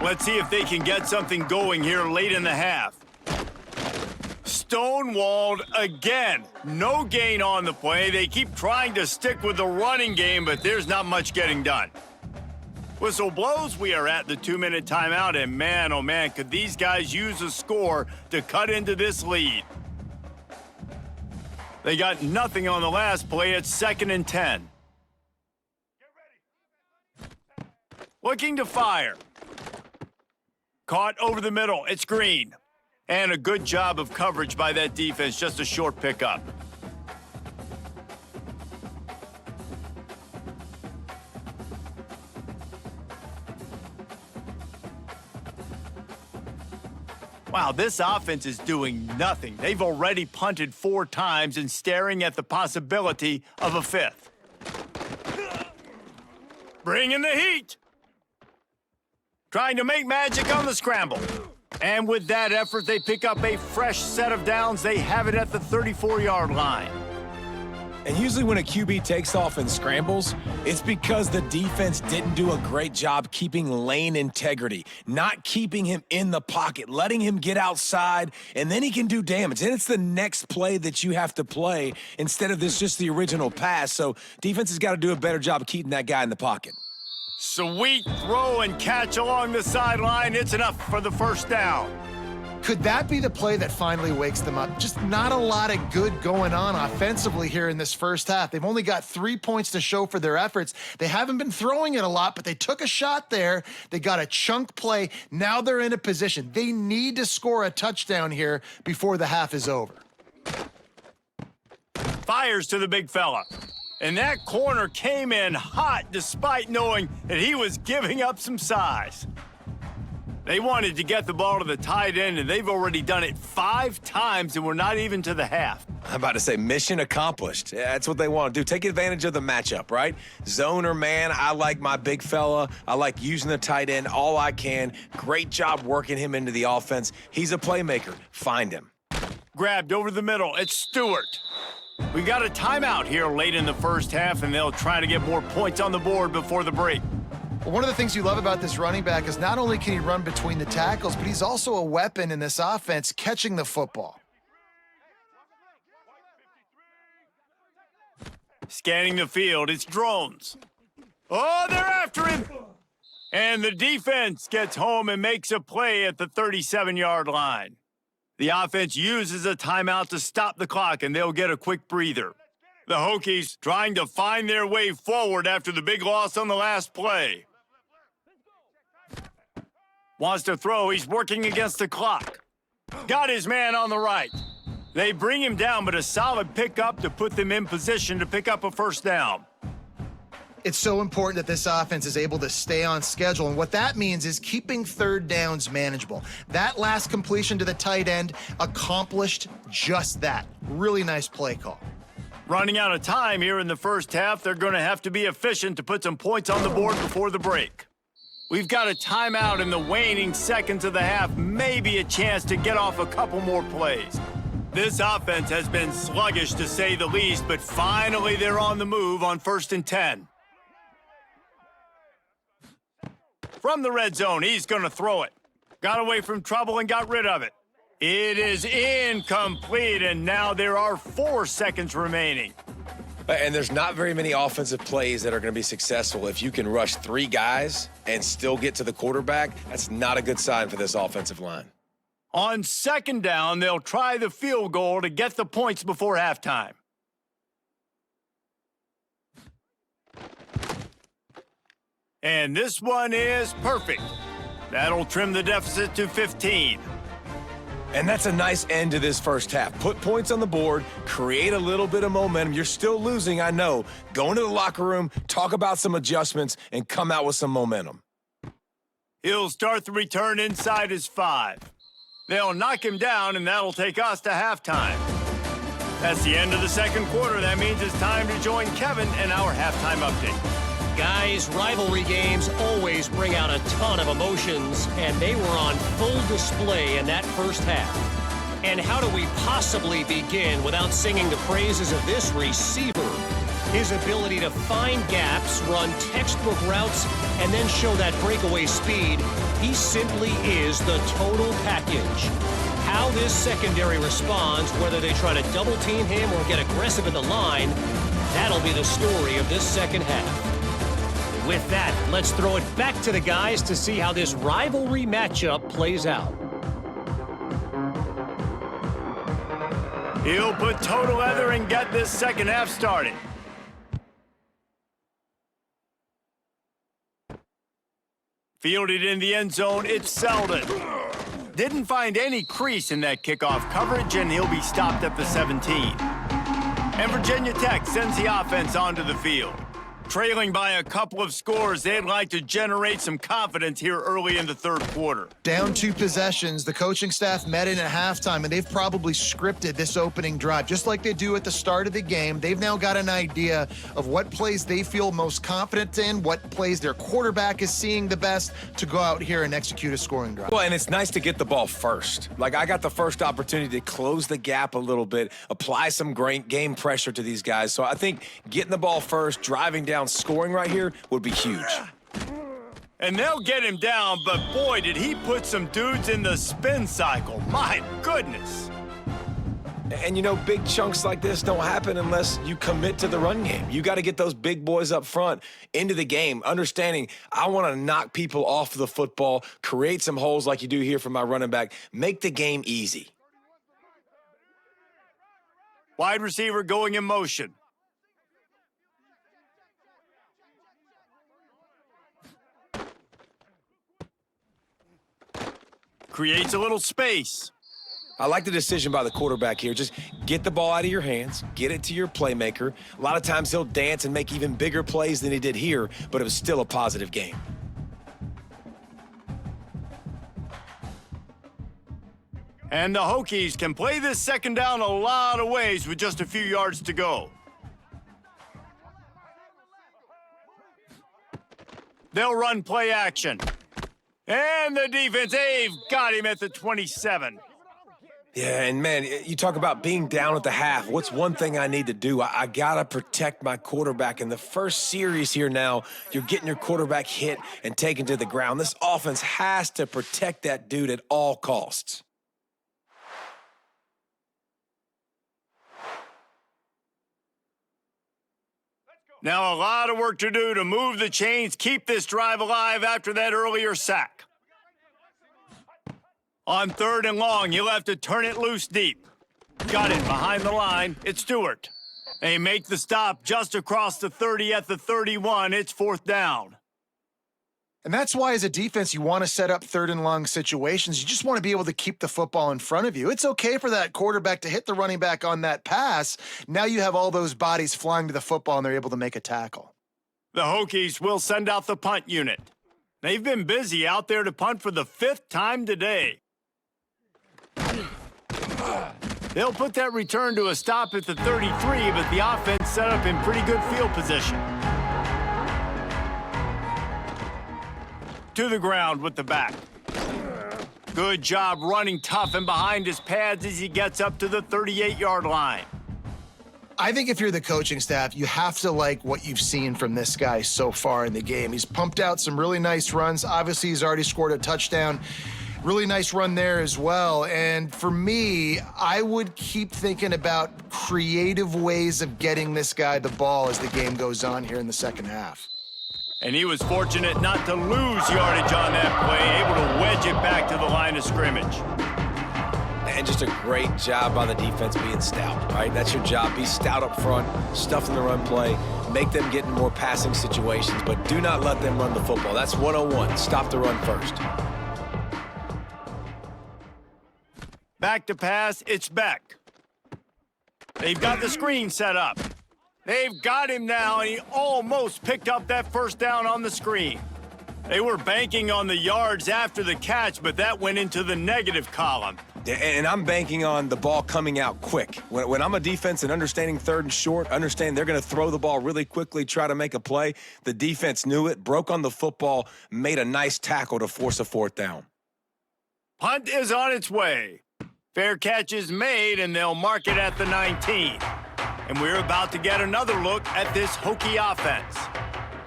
Let's see if they can get something going here late in the half. Stonewalled again. No gain on the play. They keep trying to stick with the running game, but there's not much getting done. Whistle blows. We are at the 2-minute timeout, and man, oh man, could these guys use a score to cut into this lead. They got nothing on the last play. It's 2nd and 10. Looking to fire. Caught over the middle. It's Green. And a good job of coverage by that defense. Just a short pickup. Wow, this offense is doing nothing. They've already punted 4 times and staring at the possibility of a 5th. Bringing the heat. Trying to make magic on the scramble. And with that effort, they pick up a fresh set of downs. They have it at the 34-yard line. And usually when a QB takes off and scrambles, it's because the defense didn't do a great job keeping lane integrity, not keeping him in the pocket, letting him get outside, and then he can do damage. And it's the next play that you have to play instead of this just the original pass. So defense has got to do a better job of keeping that guy in the pocket. Sweet throw and catch along the sideline. It's enough for the first down. Could that be the play that finally wakes them up? Just not a lot of good going on offensively here in this first half. They've only got 3 points to show for their efforts. They haven't been throwing it a lot, but they took a shot there. They got a chunk play. Now they're in a position. They need to score a touchdown here before the half is over. Fires to the big fella. And that corner came in hot despite knowing that he was giving up some size. They wanted to get the ball to the tight end, and they've already done it 5 times, and we're not even to the half. I'm about to say mission accomplished. Yeah, that's what they want to do. Take advantage of the matchup, right? Zone or man, I like my big fella. I like using the tight end all I can. Great job working him into the offense. He's a playmaker. Find him. Grabbed over the middle. It's Stewart. We got a timeout here late in the first half, and they'll try to get more points on the board before the break. One of the things you love about this running back is not only can he run between the tackles, but he's also a weapon in this offense catching the football. Scanning the field, it's drones. Oh, they're after him! And the defense gets home and makes a play at the 37-yard line. The offense uses a timeout to stop the clock, and they'll get a quick breather. The Hokies trying to find their way forward after the big loss on the last play. Wants to throw. He's working against the clock. Got his man on the right. They bring him down, but a solid pickup to put them in position to pick up a first down. It's so important that this offense is able to stay on schedule, and what that means is keeping third downs manageable. That last completion to the tight end accomplished just that. Really nice play call. Running out of time here in the first half, they're going to have to be efficient to put some points on the board before the break. We've got a timeout in the waning seconds of the half, maybe a chance to get off a couple more plays. This offense has been sluggish to say the least, but finally they're on the move on 1st and 10. From the red zone, he's going to throw it. Got away from trouble and got rid of it. It is incomplete, and now there are 4 seconds remaining. And there's not very many offensive plays that are going to be successful. If you can rush 3 guys and still get to the quarterback, that's not a good sign for this offensive line. On 2nd down, they'll try the field goal to get the points before halftime. And this one is perfect. That'll trim the deficit to 15. And that's a nice end to this first half. Put points on the board, create a little bit of momentum. You're still losing, I know. Go into the locker room, talk about some adjustments, and come out with some momentum. He'll start the return inside his 5. They'll knock him down, and that'll take us to halftime. That's the end of the second quarter. That means it's time to join Kevin in our halftime update. Guys, rivalry games always bring out a ton of emotions, and they were on full display in that first half. And how do we possibly begin without singing the praises of this receiver? His ability to find gaps, run textbook routes, and then show that breakaway speed. He simply is the total package. How this secondary responds, whether they try to double-team him or get aggressive at the line, that'll be the story of this second half. With that, let's throw it back to the guys to see how this rivalry matchup plays out. He'll put total leather and get this second half started. Fielded in the end zone, it's Selden. Didn't find any crease in that kickoff coverage, and he'll be stopped at the 17. And Virginia Tech sends the offense onto the field. Trailing by a couple of scores, they'd like to generate some confidence here early in the third quarter. Down 2 possessions, the coaching staff met in at halftime, and they've probably scripted this opening drive. Just like they do at the start of the game, they've now got an idea of what plays they feel most confident in, what plays their quarterback is seeing the best to go out here and execute a scoring drive. Well, and it's nice to get the ball first. Like, I got the first opportunity to close the gap a little bit, apply some great game pressure to these guys. So I think getting the ball first, driving down, scoring right here would be huge. And they'll get him down, but boy, did he put some dudes in the spin cycle. My goodness. And you know, big chunks like this don't happen unless you commit to the run game. You got to get those big boys up front into the game, understanding I want to knock people off the football, create some holes like you do here for my running back, make the game easy. Wide receiver going in motion. Creates a little space. I like the decision by the quarterback here. Just get the ball out of your hands, get it to your playmaker. A lot of times he'll dance and make even bigger plays than he did here, but it was still a positive game. And the Hokies can play this second down a lot of ways with just a few yards to go. They'll run play action. And the defense, they've got him at the 27. Yeah, and man, you talk about being down at the half. What's one thing I need to do? I got to protect my quarterback. In the first series here now, you're getting your quarterback hit and taken to the ground. This offense has to protect that dude at all costs. Now a lot of work to do to move the chains, keep this drive alive after that earlier sack. On 3rd and long, you'll have to turn it loose deep. Got it behind the line. It's Stewart. They make the stop just across the 30 at the 31. It's 4th down. And that's why, as a defense, you want to set up 3rd and long situations. You just want to be able to keep the football in front of you. It's okay for that quarterback to hit the running back on that pass. Now you have all those bodies flying to the football, and they're able to make a tackle. The Hokies will send out the punt unit. They've been busy out there to punt for the 5th time today. They'll put that return to a stop at the 33, but the offense set up in pretty good field position. To the ground with the back. Good job running tough and behind his pads as he gets up to the 38-yard line. I think if you're the coaching staff, you have to like what you've seen from this guy so far in the game. He's pumped out some really nice runs. Obviously, he's already scored a touchdown. Really nice run there as well. And for me, I would keep thinking about creative ways of getting this guy the ball as the game goes on here in the second half. And he was fortunate not to lose yardage on that play, able to wedge it back to the line of scrimmage. And just a great job by the defense being stout, right? That's your job. Be stout up front, stuff in the run play, make them get in more passing situations, but do not let them run the football. That's 101. Stop the run first. Back to pass, it's Beck. They've got the screen set up. They've got him now, and he almost picked up that first down on the screen. They were banking on the yards after the catch, but that went into the negative column. And I'm banking on the ball coming out quick. When I'm a defense and understanding third and short, understand they're going to throw the ball really quickly, try to make a play. The defense knew it, broke on the football, made a nice tackle to force a fourth down. Punt is on its way. Fair catch is made, and they'll mark it at the 19. And we're about to get another look at this Hokie offense.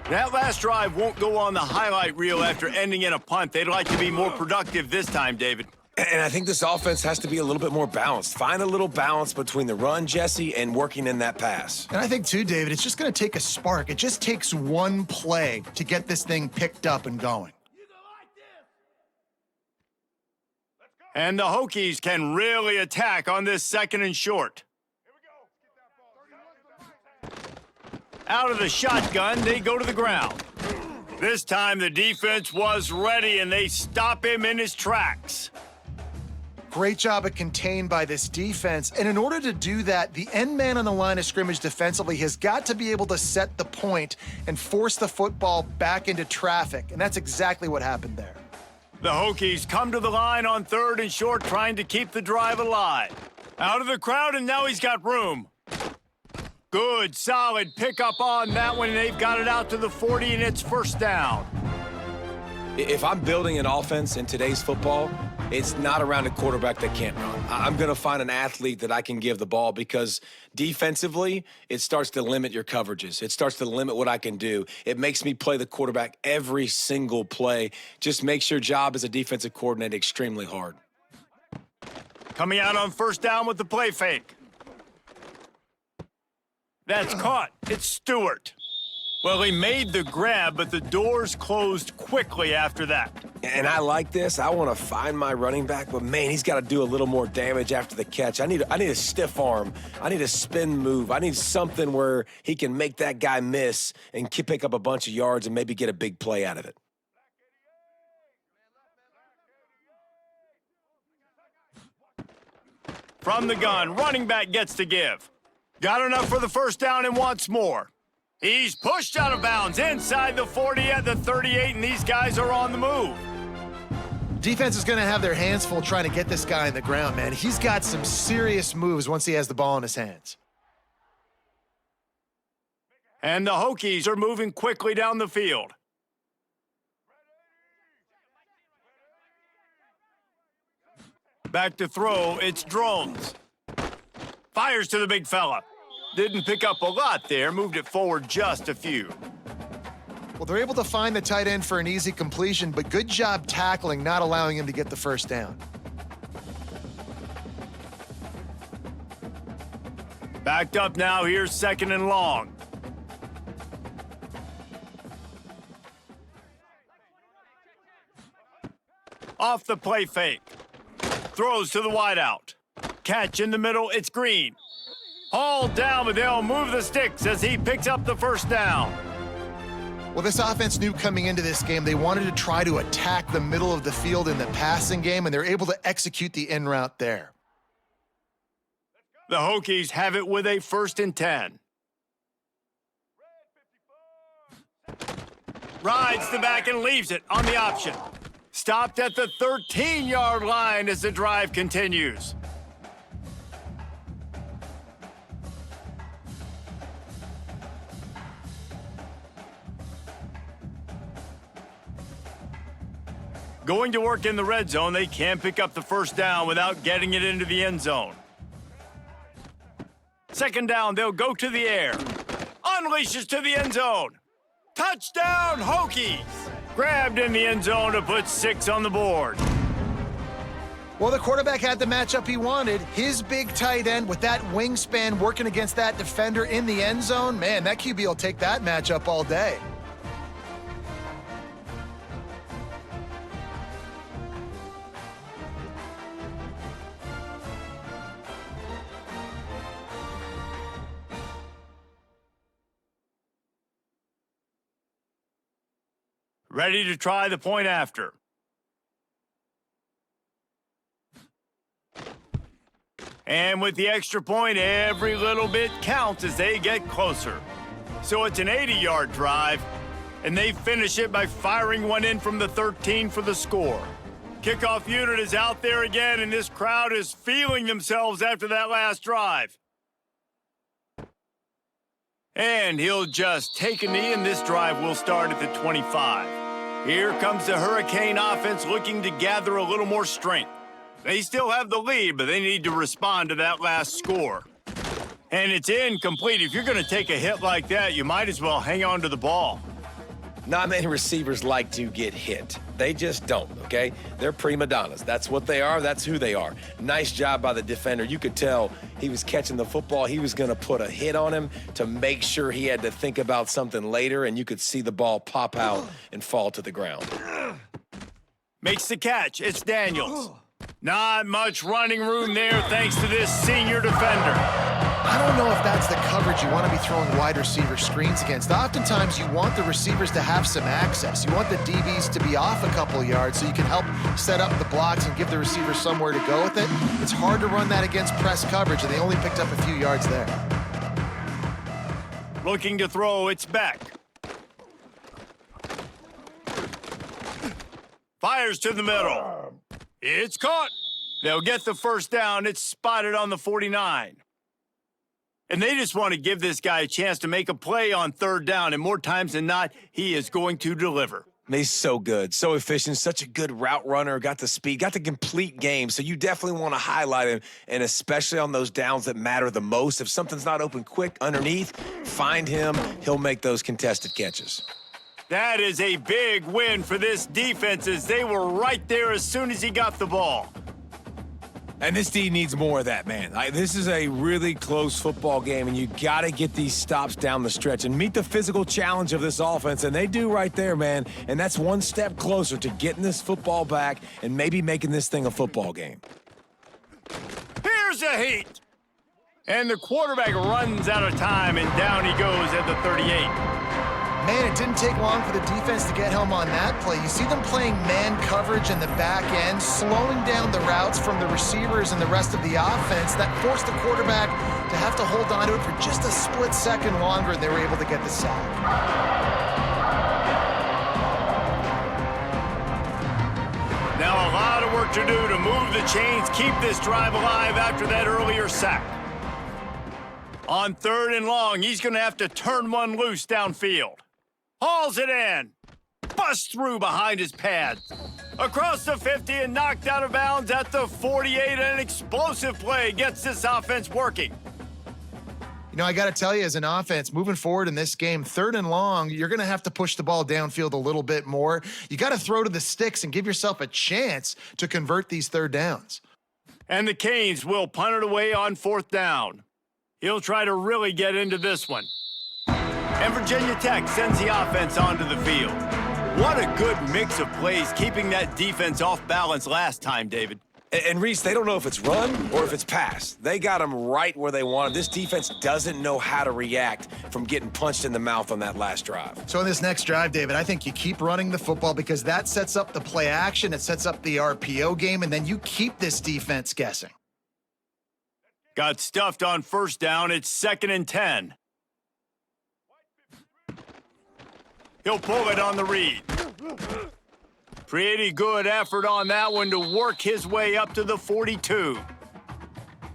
That last drive won't go on the highlight reel after ending in a punt. They'd like to be more productive this time, David. And I think this offense has to be a little bit more balanced. Find a little balance between the run, Jesse, and working in that pass. And I think, too, David, it's just going to take a spark. It just takes one play to get this thing picked up and going. And the Hokies can really attack on this second and short. Out of the shotgun, they go to the ground. This time the defense was ready, and they stop him in his tracks. Great job of contained by this defense. And in order to do that, the end man on the line of scrimmage defensively has got to be able to set the point and force the football back into traffic. And that's exactly what happened there. The Hokies come to the line on third and short, trying to keep the drive alive. Out of the crowd, and now he's got room. Good, solid pickup on that one. They've got it out to the 40, and it's first down. If I'm building an offense in today's football, it's not around a quarterback that can't run. I'm going to find an athlete that I can give the ball, because defensively, it starts to limit your coverages. It starts to limit what I can do. It makes me play the quarterback every single play. Just makes your job as a defensive coordinator extremely hard. Coming out on first down with the play fake. That's caught. It's Stewart. Well, he made the grab, but the doors closed quickly after that. And I like this. I want to find my running back, but, man, he's got to do a little more damage after the catch. I need a stiff arm. I need a spin move. I need something where he can make that guy miss and pick up a bunch of yards and maybe get a big play out of it. From the gun, running back gets to give. Got enough for the first down and wants more. He's pushed out of bounds inside the 40 at the 38, and these guys are on the move. Defense is going to have their hands full trying to get this guy in the ground, man. He's got some serious moves once he has the ball in his hands. And the Hokies are moving quickly down the field. Back to throw, it's Drones. Fires to the big fella. Didn't pick up a lot there, moved it forward just a few. Well, they're able to find the tight end for an easy completion, but good job tackling, not allowing him to get the first down. Backed up now, here's second and long. Off the play fake. Throws to the wideout. Catch in the middle, it's Green. Hauled down, but they'll move the sticks as he picks up the first down. Well, this offense knew coming into this game they wanted to try to attack the middle of the field in the passing game, and they're able to execute the in route there. The Hokies have it with a 1st and 10. Rides the back and leaves it on the option. Stopped at the 13-yard line as the drive continues. Going to work in the red zone, they can't pick up the first down without getting it into the end zone. Second down, they'll go to the air. Unleashes to the end zone. Touchdown, Hokies! Grabbed in the end zone to put 6 on the board. Well, the quarterback had the matchup he wanted. His big tight end with that wingspan working against that defender in the end zone. Man, that QB will take that matchup all day. Ready to try the point after. And with the extra point, every little bit counts as they get closer. So it's an 80-yard drive, and they finish it by firing one in from the 13 for the score. Kickoff unit is out there again, and this crowd is feeling themselves after that last drive. And he'll just take a knee, and this drive will start at the 25. Here comes the Hurricane offense looking to gather a little more strength. They still have the lead, but they need to respond to that last score. And it's incomplete. If you're going to take a hit like that, you might as well hang on to the ball. Not many receivers like to get hit. They just don't, okay? They're prima donnas. That's what they are. That's who they are. Nice job by the defender. You could tell he was catching the football. He was going to put a hit on him to make sure he had to think about something later, and you could see the ball pop out and fall to the ground. Makes the catch. It's Daniels. Not much running room there thanks to this senior defender. I don't know if that's the coverage you want to be throwing wide receiver screens against. Oftentimes, you want the receivers to have some access. You want the DBs to be off a couple yards so you can help set up the blocks and give the receiver somewhere to go with it. It's hard to run that against press coverage, and they only picked up a few yards there. Looking to throw, it's Beck. Fires to the middle. It's caught. They'll get the first down. It's spotted on the 49. And they just want to give this guy a chance to make a play on third down, and more times than not, he is going to deliver. He's so good, so efficient, such a good route runner, got the speed, got the complete game, so you definitely want to highlight him, and especially on those downs that matter the most. If something's not open quick underneath, find him. He'll make those contested catches. That is a big win for this defense, as they were right there as soon as he got the ball. And this D needs more of that, man. This is a really close football game, and you got to get these stops down the stretch and meet the physical challenge of this offense, and they do right there, man. And that's one step closer to getting this football back and maybe making this thing a football game. Here's a heat. And the quarterback runs out of time, and down he goes at the 38. Man, it didn't take long for the defense to get home on that play. You see them playing man coverage in the back end, slowing down the routes from the receivers and the rest of the offense. That forced the quarterback to have to hold on to it for just a split second longer, and they were able to get the sack. Now a lot of work to do to move the chains, keep this drive alive after that earlier sack. On third and long, he's going to have to turn one loose downfield. Hauls it in. Busts through behind his pads. Across the 50 and knocked out of bounds at the 48. An explosive play gets this offense working. You know, I got to tell you, as an offense, moving forward in this game, third and long, you're going to have to push the ball downfield a little bit more. You got to throw to the sticks and give yourself a chance to convert these third downs. And the Canes will punt it away on fourth down. He'll try to really get into this one. And Virginia Tech sends the offense onto the field. What a good mix of plays, keeping that defense off balance last time, David. And Reese, they don't know if it's run or if it's pass. They got them right where they want them. This defense doesn't know how to react from getting punched in the mouth on that last drive. So in this next drive, David, I think you keep running the football because that sets up the play action, it sets up the RPO game, and then you keep this defense guessing. Got stuffed on first down. It's 2nd and 10. He'll pull it on the read. Pretty good effort on that one to work his way up to the 42.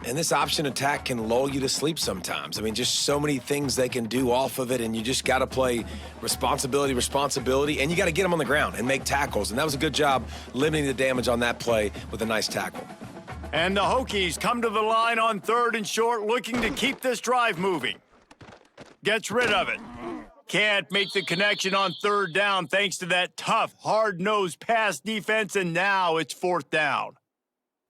And this option attack can lull you to sleep sometimes. I mean, just so many things they can do off of it, and you just got to play responsibility, and you got to get them on the ground and make tackles. And that was a good job limiting the damage on that play with a nice tackle. And the Hokies come to the line on 3rd and short, looking to keep this drive moving. Gets rid of it. Can't make the connection on 3rd down thanks to that tough, hard-nosed pass defense, and now it's 4th down.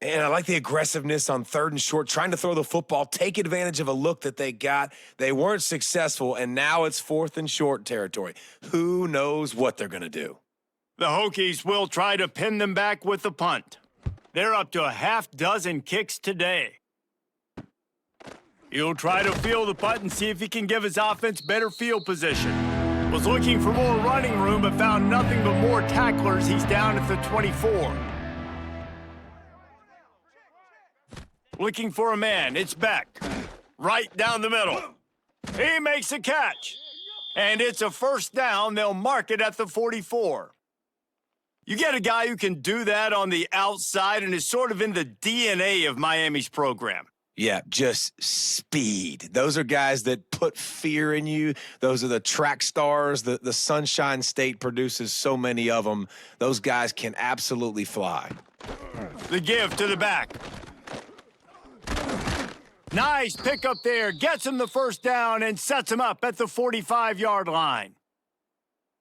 And I like the aggressiveness on 3rd and short, trying to throw the football, take advantage of a look that they got. They weren't successful, and now it's 4th and short territory. Who knows what they're going to do? The Hokies will try to pin them back with the punt. They're up to a half dozen kicks today. He'll try to field the punt and see if he can give his offense better field position. Was looking for more running room, but found nothing but more tacklers. He's down at the 24. Looking for a man. It's Beck. Right down the middle. He makes a catch. And it's a first down. They'll mark it at the 44. You get a guy who can do that on the outside and is sort of in the DNA of Miami's program. Yeah, just speed. Those are guys that put fear in you. Those are the track stars. The Sunshine State produces so many of them. Those guys can absolutely fly. The give to the back. Nice pick up there. Gets him the first down and sets him up at the 45-yard line.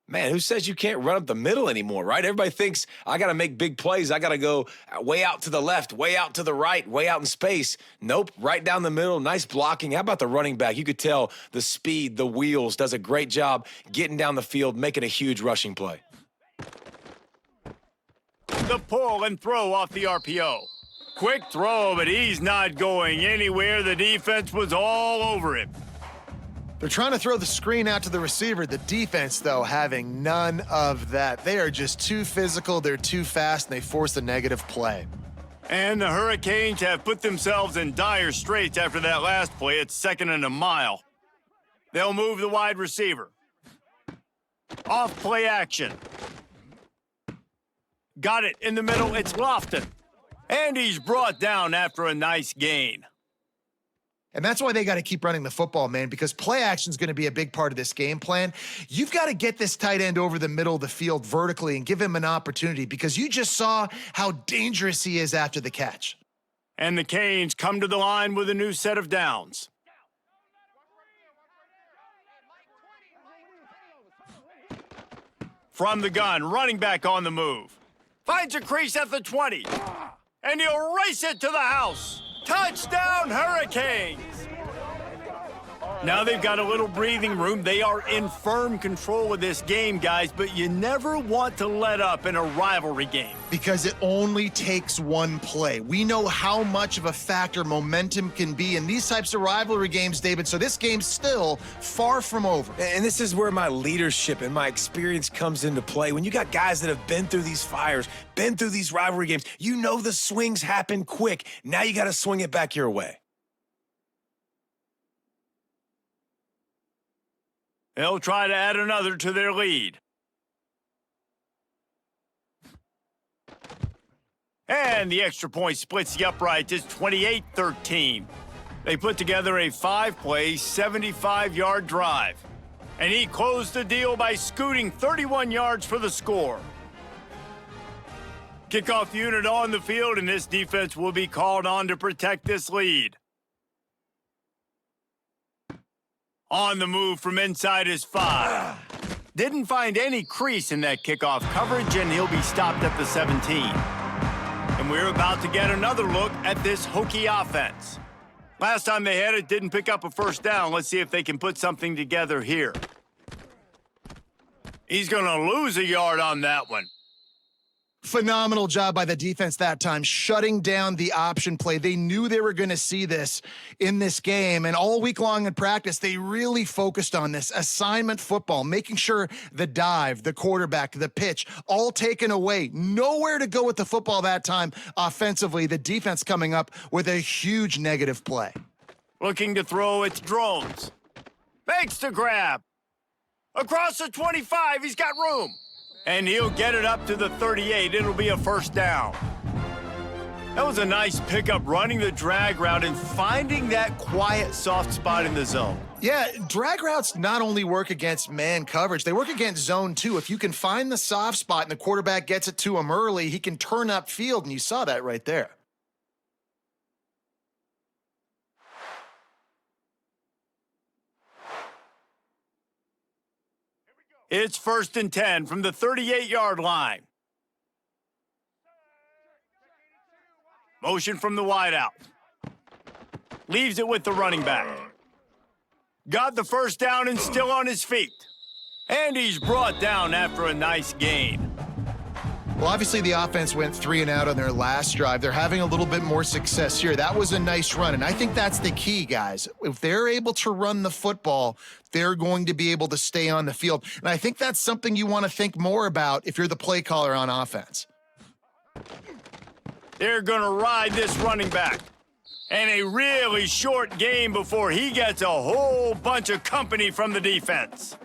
Man, who says you can't run up the middle anymore, right? Everybody thinks I got to make big plays. I got to go way out to the left, way out to the right, way out in space. Nope, right down the middle. Nice blocking. How about the running back? You could tell the speed, the wheels, does a great job getting down the field, making a huge rushing play. The pull and throw off the RPO. Quick throw, but he's not going anywhere. The defense was all over him. They're trying to throw the screen out to the receiver. The defense, though, having none of that. They are just too physical, they're too fast, and they force a negative play. And the Hurricanes have put themselves in dire straits after that last play. It's 2nd and a mile. They'll move the wide receiver. Off play action. Got it in the middle. It's Lofton. And he's brought down after a nice gain. And that's why they got to keep running the football, man, because play action is going to be a big part of this game plan. You've got to get this tight end over the middle of the field vertically and give him an opportunity, because you just saw how dangerous he is after the catch. And the Canes come to the line with a new set of downs. From the gun, running back on the move. Finds a crease at the 20. And he'll race it to the house. Touchdown, Hurricanes! Now they've got a little breathing room. They are in firm control of this game, guys, but you never want to let up in a rivalry game. Because it only takes one play. We know how much of a factor momentum can be in these types of rivalry games, David, so this game's still far from over. And this is where my leadership and my experience comes into play. When you got guys that have been through these fires, been through these rivalry games, you know the swings happen quick. Now you got to swing it back your way. They'll try to add another to their lead. And the extra point splits the uprights. It's 28-13. They put together a 5-play, 75-yard drive. And he closed the deal by scooting 31 yards for the score. Kickoff unit on the field, and this defense will be called on to protect this lead. On the move from inside his 5. Didn't find any crease in that kickoff coverage, and he'll be stopped at the 17. And we're about to get another look at this Hokie offense. Last time they had it, didn't pick up a first down. Let's see if they can put something together here. He's going to lose a yard on that one. Phenomenal job by the defense that time, shutting down the option play. They knew they were going to see this in this game, and all week long in practice, they really focused on this assignment football, making sure the dive, the quarterback, the pitch, all taken away. Nowhere to go with the football that time offensively. The defense coming up with a huge negative play. Looking to throw, it's Drones. Makes the grab. Across the 25, he's got room. And he'll get it up to the 38. It'll be a first down. That was a nice pickup, running the drag route and finding that quiet, soft spot in the zone. Yeah, drag routes not only work against man coverage, they work against zone too. If you can find the soft spot and the quarterback gets it to him early, he can turn up field, and you saw that right there. It's 1st and 10 from the 38-yard line. Motion from the wideout. Leaves it with the running back. Got the first down and still on his feet. And he's brought down after a nice gain. Well, obviously the offense went 3 and out on their last drive. They're having a little bit more success here. That was a nice run, and I think that's the key, guys. If they're able to run the football, they're going to be able to stay on the field. And I think that's something you want to think more about if you're the play caller on offense. They're going to ride this running back. And a really short game before he gets a whole bunch of company from the defense.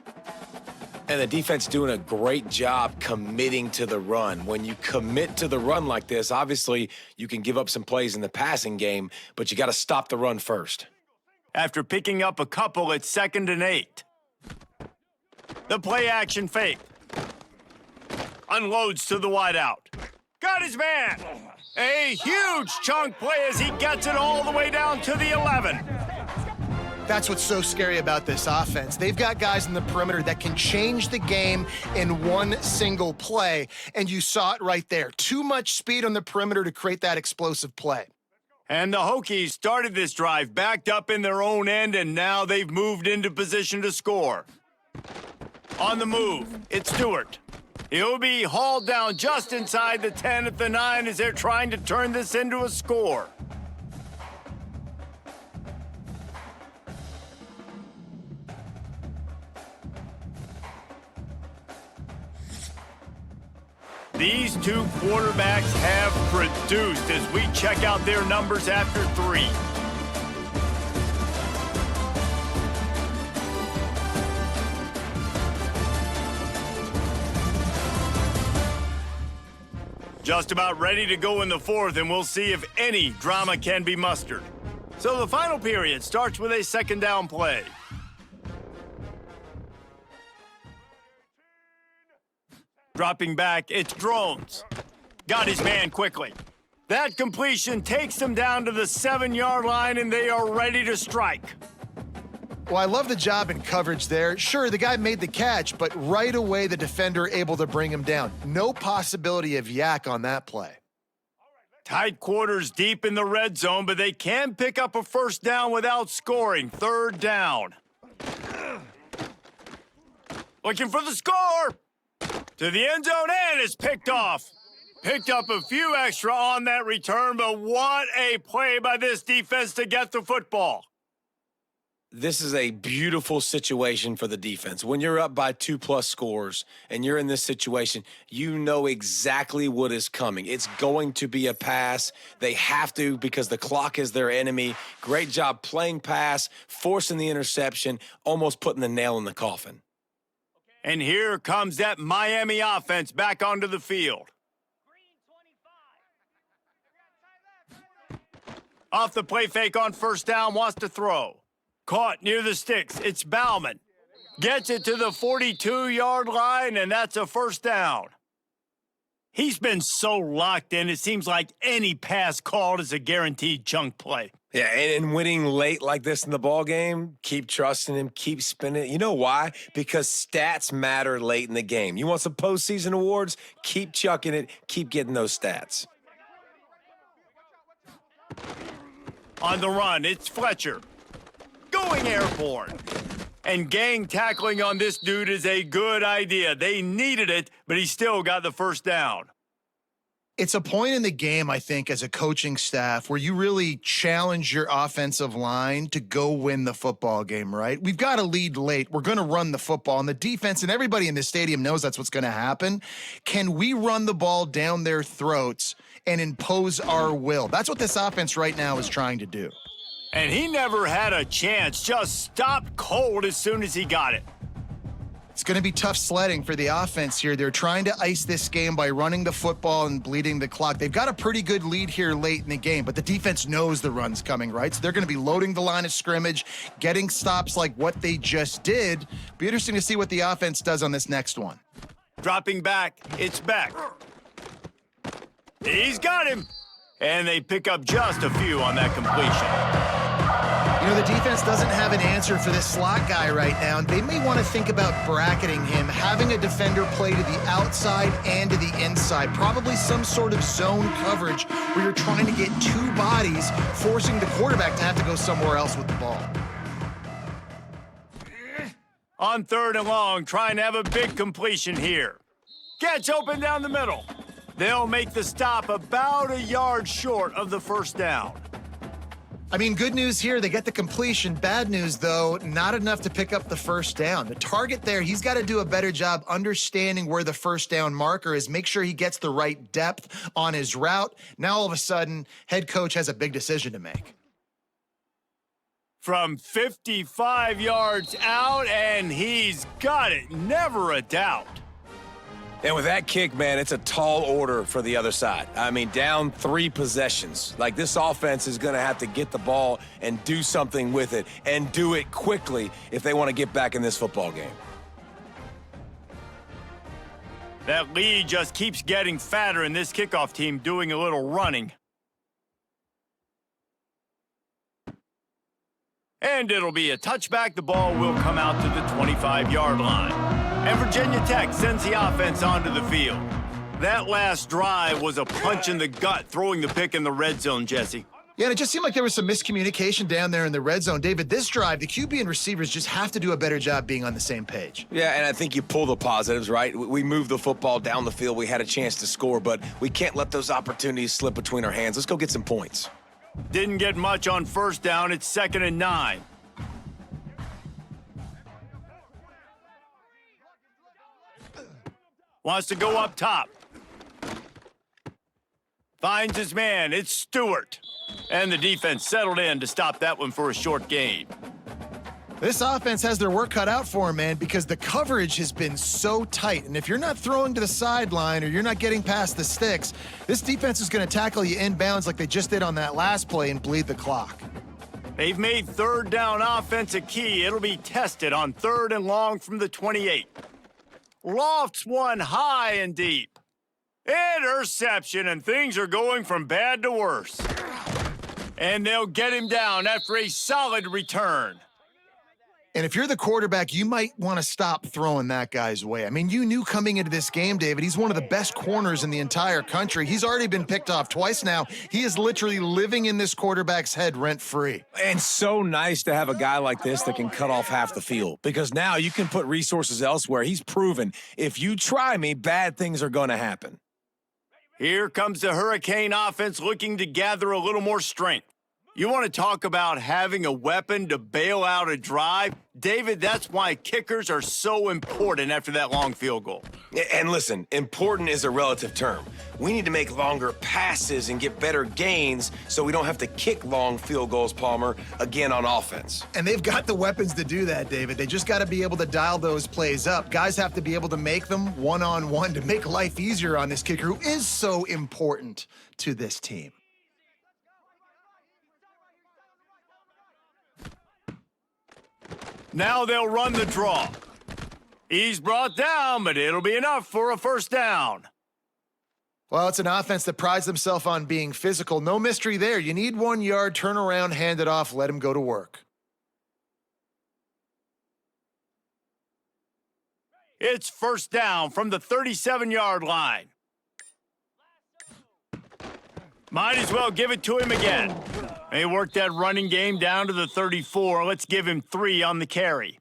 And the defense doing a great job committing to the run. When you commit to the run like this, obviously you can give up some plays in the passing game, but you got to stop the run first. After picking up a couple, it's 2nd and 8. The play action fake. Unloads to the wideout. Got his man. A huge chunk play as he gets it all the way down to the 11. That's what's so scary about this offense. They've got guys in the perimeter that can change the game in one single play, and you saw it right there. Too much speed on the perimeter to create that explosive play. And the Hokies started this drive backed up in their own end, and now they've moved into position to score. On the move, it's Stewart. He'll be hauled down just inside the 10 at the 9 as they're trying to turn this into a score. These two quarterbacks have produced as we check out their numbers after 3. Just about ready to go in the 4th, and we'll see if any drama can be mustered. So the final period starts with a 2nd down play. Dropping back, it's Drones. Got his man quickly. That completion takes them down to the 7-yard line, and they are ready to strike. Well, I love the job in coverage there. Sure, the guy made the catch, but right away the defender able to bring him down. No possibility of yak on that play. Tight quarters deep in the red zone, but they can pick up a 1st down without scoring. 3rd down. Looking for the score. To the end zone, and it's picked off. Picked up a few extra on that return, but what a play by this defense to get the football. This is a beautiful situation for the defense. When you're up by 2+ scores and you're in this situation, you know exactly what is coming. It's going to be a pass. They have to because the clock is their enemy. Great job playing pass, forcing the interception, almost putting the nail in the coffin. And here comes that Miami offense back onto the field. Off the play fake on 1st down, wants to throw. Caught near the sticks, it's Bauman. Gets it to the 42-yard line, and that's a 1st down. He's been so locked in, it seems like any pass called is a guaranteed chunk play. Yeah, and winning late like this in the ball game, keep trusting him, keep spinning it. You know why? Because stats matter late in the game. You want some postseason awards? Keep chucking it, keep getting those stats. On the run, it's Fletcher. Going airborne. And gang tackling on this dude is a good idea. They needed it, but he still got the 1st down. It's a point in the game, I think, as a coaching staff where you really challenge your offensive line to go win the football game, right? We've got to lead late. We're going to run the football, and the defense and everybody in the stadium knows that's what's going to happen. Can we run the ball down their throats and impose our will? That's what this offense right now is trying to do. And he never had a chance, just stopped cold as soon as he got it. It's going to be tough sledding for the offense here. They're trying to ice this game by running the football and bleeding the clock. They've got a pretty good lead here late in the game, but the defense knows the run's coming, right? So they're going to be loading the line of scrimmage, getting stops like what they just did. Be interesting to see what the offense does on this next one. Dropping back, it's Beck. He's got him. And they pick up just a few on that completion. You know, the defense doesn't have an answer for this slot guy right now, and they may want to think about bracketing him, having a defender play to the outside and to the inside, probably some sort of zone coverage where you're trying to get 2 bodies, forcing the quarterback to have to go somewhere else with the ball. On 3rd and long, trying to have a big completion here. Gets open down the middle. They'll make the stop about a yard short of the 1st down. I mean, good news here, they get the completion. Bad news, though, not enough to pick up the 1st down. The target there, he's got to do a better job understanding where the 1st down marker is, make sure he gets the right depth on his route. Now, all of a sudden, head coach has a big decision to make. From 55 yards out, and he's got it. Never a doubt. And with that kick, man, it's a tall order for the other side. I mean, down 3 possessions. Like, this offense is going to have to get the ball and do something with it, and do it quickly if they want to get back in this football game. That lead just keeps getting fatter, and this kickoff team doing a little running. And it'll be a touchback. The ball will come out to the 25-yard line. And Virginia Tech sends the offense onto the field. That last drive was a punch in the gut, throwing the pick in the red zone, Jesse. Yeah, and it just seemed like there was some miscommunication down there in the red zone. David, this drive, the QB and receivers just have to do a better job being on the same page. Yeah, and I think you pull the positives, right? We moved the football down the field. We had a chance to score, but we can't let those opportunities slip between our hands. Let's go get some points. Didn't get much on first down. It's 2nd and 9. Wants to go up top. Finds his man. It's Stewart. And the defense settled in to stop that one for a short gain. This offense has their work cut out for them, man, because the coverage has been so tight. And if you're not throwing to the sideline or you're not getting past the sticks, this defense is going to tackle you inbounds like they just did on that last play and bleed the clock. They've made 3rd down offense a key. It'll be tested on 3rd and long from the 28. Lofts one high and deep. Interception, and things are going from bad to worse. And they'll get him down after a solid return. And if you're the quarterback, you might want to stop throwing that guy's way. I mean, you knew coming into this game, David, he's one of the best corners in the entire country. He's already been picked off twice now. He is literally living in this quarterback's head rent-free. And so nice to have a guy like this that can cut off half the field, because now you can put resources elsewhere. He's proven, if you try me, bad things are going to happen. Here comes the Hurricane offense looking to gather a little more strength. You want to talk about having a weapon to bail out a drive? David, that's why kickers are so important after that long field goal. And listen, important is a relative term. We need to make longer passes and get better gains so we don't have to kick long field goals, Palmer, again on offense. And they've got the weapons to do that, David. They just got to be able to dial those plays up. Guys have to be able to make them one-on-one to make life easier on this kicker who is so important to this team. Now they'll run the draw. He's brought down, but it'll be enough for a 1st down. Well, it's an offense that prides themselves on being physical. No mystery there. You need 1 yard, turn around, hand it off, let him go to work. It's 1st down from the 37-yard line. Might as well give it to him again. They worked that running game down to the 34. Let's give him 3 on the carry.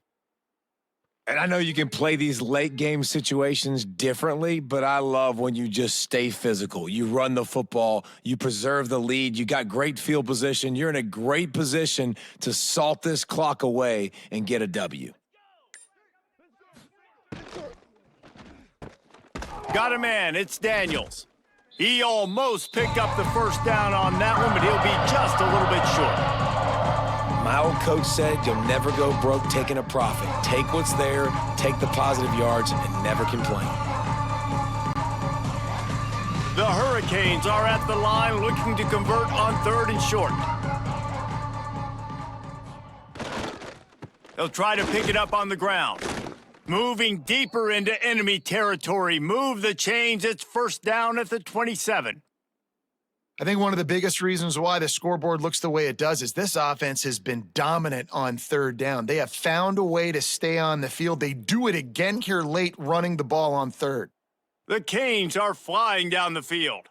And I know you can play these late game situations differently, but I love when you just stay physical. You run the football, you preserve the lead, you got great field position. You're in a great position to salt this clock away and get a W. Got a man, it's Daniels. He almost picked up the 1st down on that one, but he'll be just a little bit short. My old coach said you'll never go broke taking a profit. Take what's there, take the positive yards, and never complain. The Hurricanes are at the line looking to convert on 3rd and short. They'll try to pick it up on the ground. Moving deeper into enemy territory. Move the chains. It's 1st down at the 27. I think one of the biggest reasons why the scoreboard looks the way it does is this offense has been dominant on 3rd down. They have found a way to stay on the field. They do it again here late, running the ball on 3rd. The Canes are flying down the field.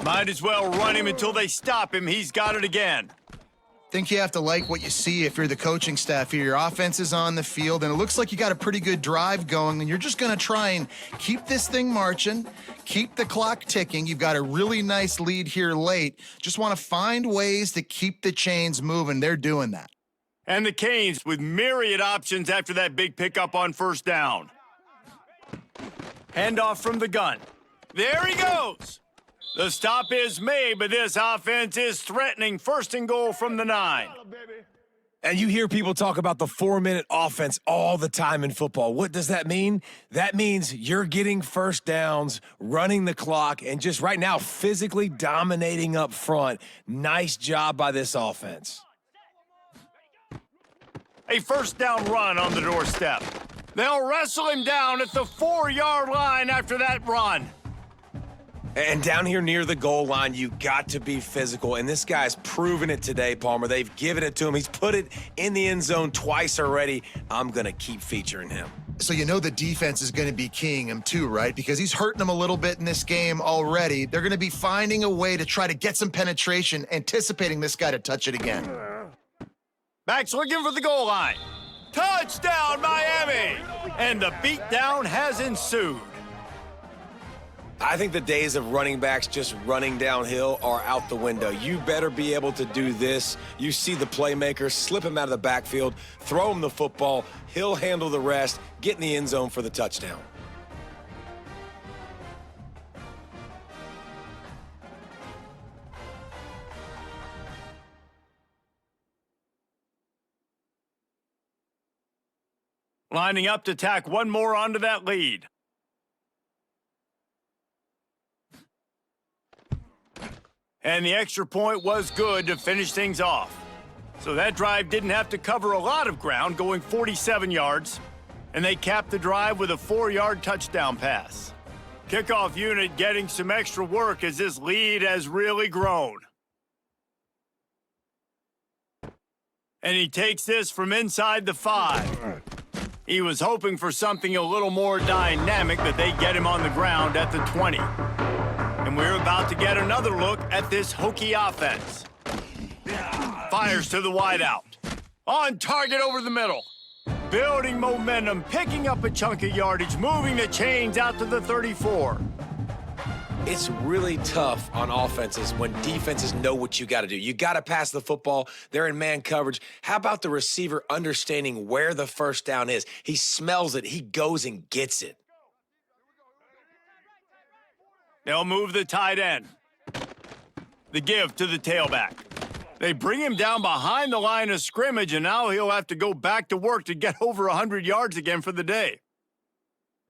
Might as well run him until they stop him. He's got it again. Think you have to like what you see if you're the coaching staff here. Your offense is on the field, and it looks like you got a pretty good drive going, and you're just going to try and keep this thing marching, keep the clock ticking. You've got a really nice lead here late. Just want to find ways to keep the chains moving. They're doing that. And the Canes with myriad options after that big pickup on 1st down. Handoff from the gun. There he goes. The stop is made, but this offense is threatening 1st and goal from the 9. And you hear people talk about the 4-minute offense all the time in football. What does that mean? That means you're getting first downs, running the clock, and just right now physically dominating up front. Nice job by this offense. A 1st down run on the doorstep. They'll wrestle him down at the 4-yard line after that run. And down here near the goal line, you got to be physical. And this guy's proven it today, Palmer. They've given it to him. He's put it in the end zone twice already. I'm going to keep featuring him. So you know the defense is going to be keying him too, right? Because he's hurting them a little bit in this game already. They're going to be finding a way to try to get some penetration, anticipating this guy to touch it again. Back's looking for the goal line. Touchdown, Miami! And the beatdown has ensued. I think the days of running backs just running downhill are out the window. You better be able to do this. You see the playmaker, slip him out of the backfield, throw him the football, he'll handle the rest, get in the end zone for the touchdown. Lining up to tack one more onto that lead. And the extra point was good to finish things off. So that drive didn't have to cover a lot of ground, going 47 yards. And they capped the drive with a 4-yard touchdown pass. Kickoff unit getting some extra work as this lead has really grown. And he takes this from inside the 5. He was hoping for something a little more dynamic, but they get him on the ground at the 20. And we're about to get another look at this hokey offense. Fires to the wideout. On target over the middle. Building momentum, picking up a chunk of yardage, moving the chains out to the 34. It's really tough on offenses when defenses know what you got to do. You got to pass the football. They're in man coverage. How about the receiver understanding where the first down is? He smells it. He goes and gets it. They'll move the tight end. The give to the tailback. They bring him down behind the line of scrimmage, and now he'll have to go back to work to get over 100 yards again for the day.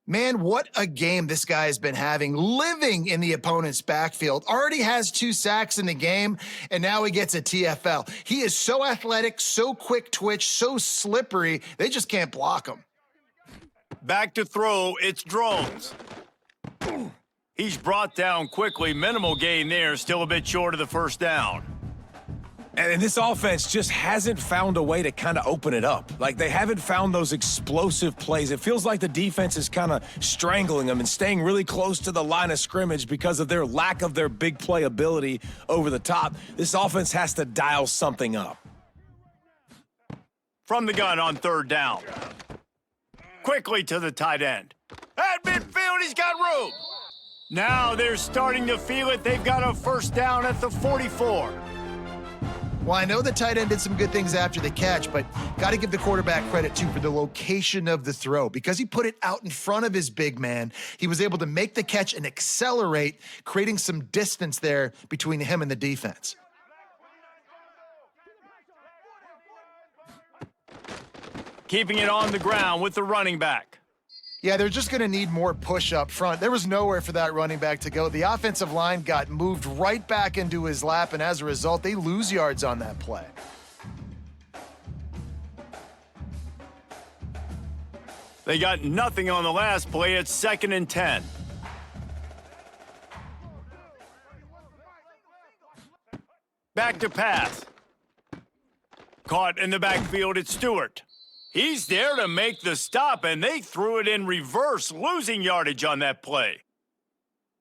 Man, what a game this guy has been having, living in the opponent's backfield. Already has 2 sacks in the game, and now he gets a TFL. He is so athletic, so quick twitch, so slippery, they just can't block him. Back to throw, it's Drones. He's brought down quickly. Minimal gain there, still a bit short of the first down. And this offense just hasn't found a way to kind of open it up. Like, they haven't found those explosive plays. It feels like the defense is kind of strangling them and staying really close to the line of scrimmage because of their lack of their big play ability over the top. This offense has to dial something up. From the gun on 3rd down. Quickly to the tight end. At midfield, he's got room. Now they're starting to feel it. They've got a first down at the 44. Well, I know the tight end did some good things after the catch, but got to give the quarterback credit, too, for the location of the throw. Because he put it out in front of his big man, he was able to make the catch and accelerate, creating some distance there between him and the defense. Keeping it on the ground with the running back. Yeah, they're just going to need more push up front. There was nowhere for that running back to go. The offensive line got moved right back into his lap, and as a result, they lose yards on that play. They got nothing on the last play. It's 2nd and 10. Back to pass. Caught in the backfield, it's Stewart. He's there to make the stop, and they threw it in reverse, losing yardage on that play.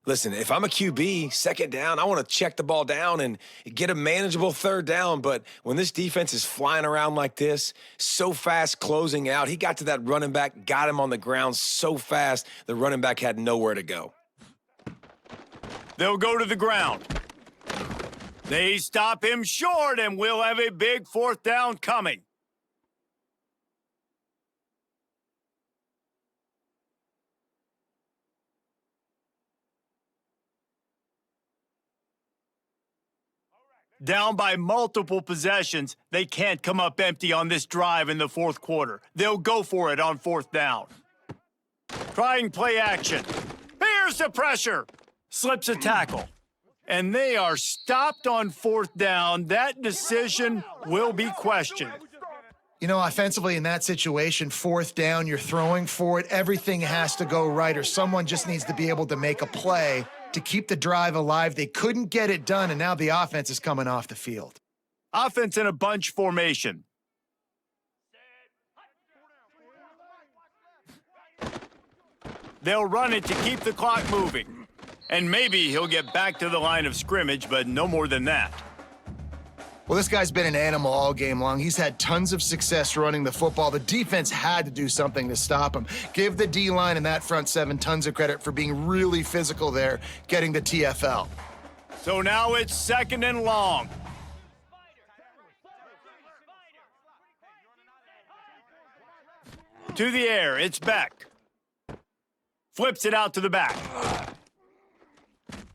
Listen, if I'm a QB, 2nd down, I want to check the ball down and get a manageable 3rd down. But when this defense is flying around like this, so fast closing out, he got to that running back, got him on the ground so fast, the running back had nowhere to go. They'll go to the ground. They stop him short, and we'll have a big 4th down coming. Down by multiple possessions, they can't come up empty on this drive in the fourth quarter. They'll go for it on fourth down. Trying play action. Here's the pressure. Slips a tackle. And they are stopped on fourth down. That decision will be questioned. You know, offensively in that situation, fourth down, you're throwing for it. Everything has to go right, or someone just needs to be able to make a play to keep the drive alive. They couldn't get it done, and now the offense is coming off the field. Offense in a bunch formation. They'll run it to keep the clock moving. And maybe he'll get back to the line of scrimmage, but no more than that. Well, this guy's been an animal all game long. He's had tons of success running the football. The defense had to do something to stop him. Give the D-line and that front seven tons of credit for being really physical there, getting the TFL. So now it's 2nd and long. To the air, it's Beck. Flips it out to the back.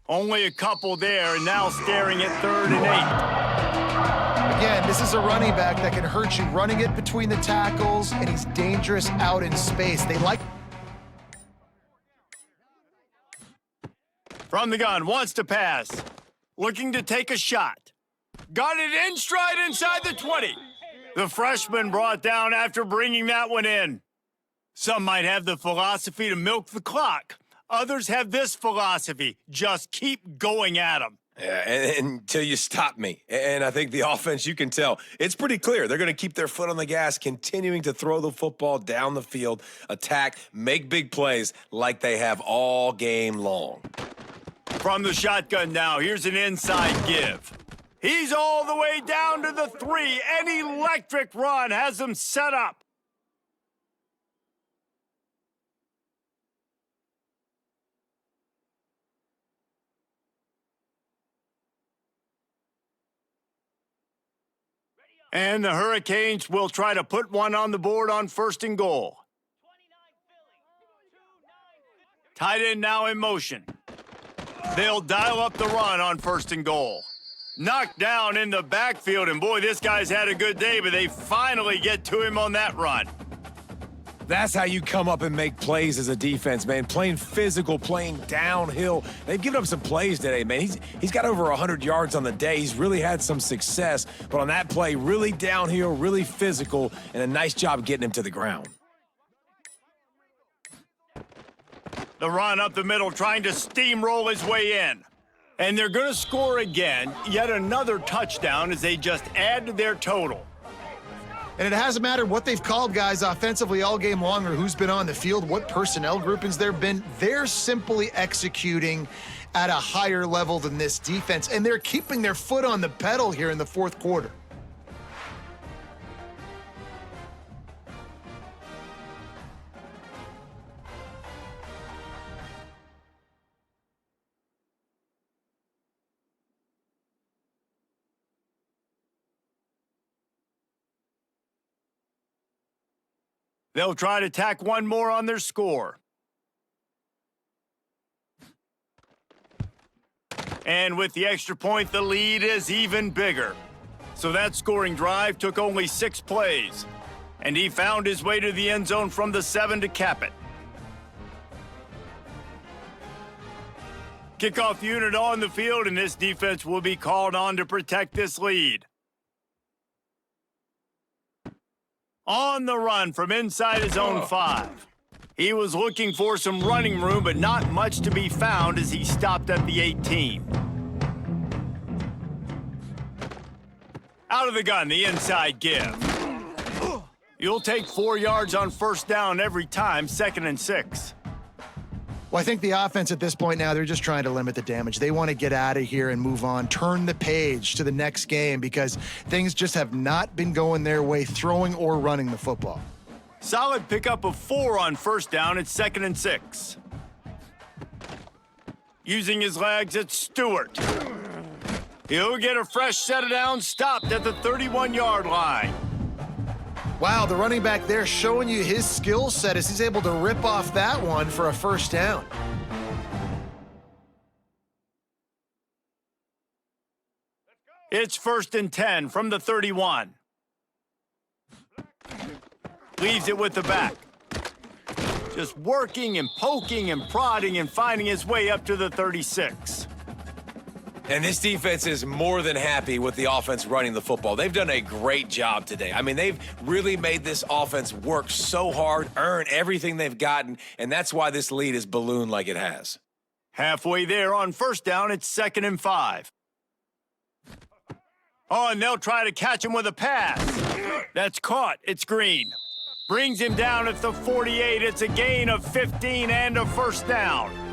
Only a couple there, and now staring at 3rd and 8. Again, this is a running back that can hurt you running it between the tackles, and he's dangerous out in space. They like... From the gun, wants to pass. Looking to take a shot. Got it in stride inside the 20. The freshman brought down after bringing that one in. Some might have the philosophy to milk the clock. Others have this philosophy, just keep going at them. Yeah, until you stop me. And I think the offense, you can tell, it's pretty clear. They're going to keep their foot on the gas, continuing to throw the football down the field, attack, make big plays like they have all game long. From the shotgun now, here's an inside give. He's all the way down to the 3. An electric run has him set up. And the Hurricanes will try to put one on the board on 1st and goal. Tight end now in motion. They'll dial up the run on 1st and goal. Knocked down in the backfield, and boy, this guy's had a good day, but they finally get to him on that run. That's how you come up and make plays as a defense, man. Playing physical, playing downhill. They've given up some plays today, man. He's got over 100 yards on the day. He's really had some success. But on that play, really downhill, really physical, and a nice job getting him to the ground. The run up the middle, trying to steamroll his way in. And they're going to score again. Yet another touchdown as they just add to their total. And it hasn't mattered what they've called guys offensively all game long or who's been on the field, what personnel groupings there have been. They're simply executing at a higher level than this defense, and they're keeping their foot on the pedal here in the fourth quarter. They'll try to tack one more on their score. And with the extra point, the lead is even bigger. So that scoring drive took only 6 plays. And he found his way to the end zone from the 7 to cap it. Kickoff unit on the field, and this defense will be called on to protect this lead. On the run from inside his own 5. He was looking for some running room, but not much to be found as he stopped at the 18. Out of the gun, the inside give. You'll take 4 yards on 1st down every time, 2nd and 6. Well, I think the offense at this point now, they're just trying to limit the damage. They want to get out of here and move on, turn the page to the next game because things just have not been going their way, throwing or running the football. Solid pickup of 4 on 1st down. It's 2nd and 6. Using his legs, it's Stewart. He'll get a fresh set of downs, stopped at the 31-yard line. Wow, the running back there showing you his skill set as he's able to rip off that one for a 1st down. It's 1st and 10 from the 31. Leaves it with the back. Just working and poking and prodding and finding his way up to the 36. And this defense is more than happy with the offense running the football. They've done a great job today. I mean, they've really made this offense work so hard, earn everything they've gotten, and that's why this lead is ballooned like it has. Halfway there on 1st down, it's 2nd and 5. Oh, and they'll try to catch him with a pass. That's caught. It's Green. Brings him down at the 48. It's a gain of 15 and a 1st down.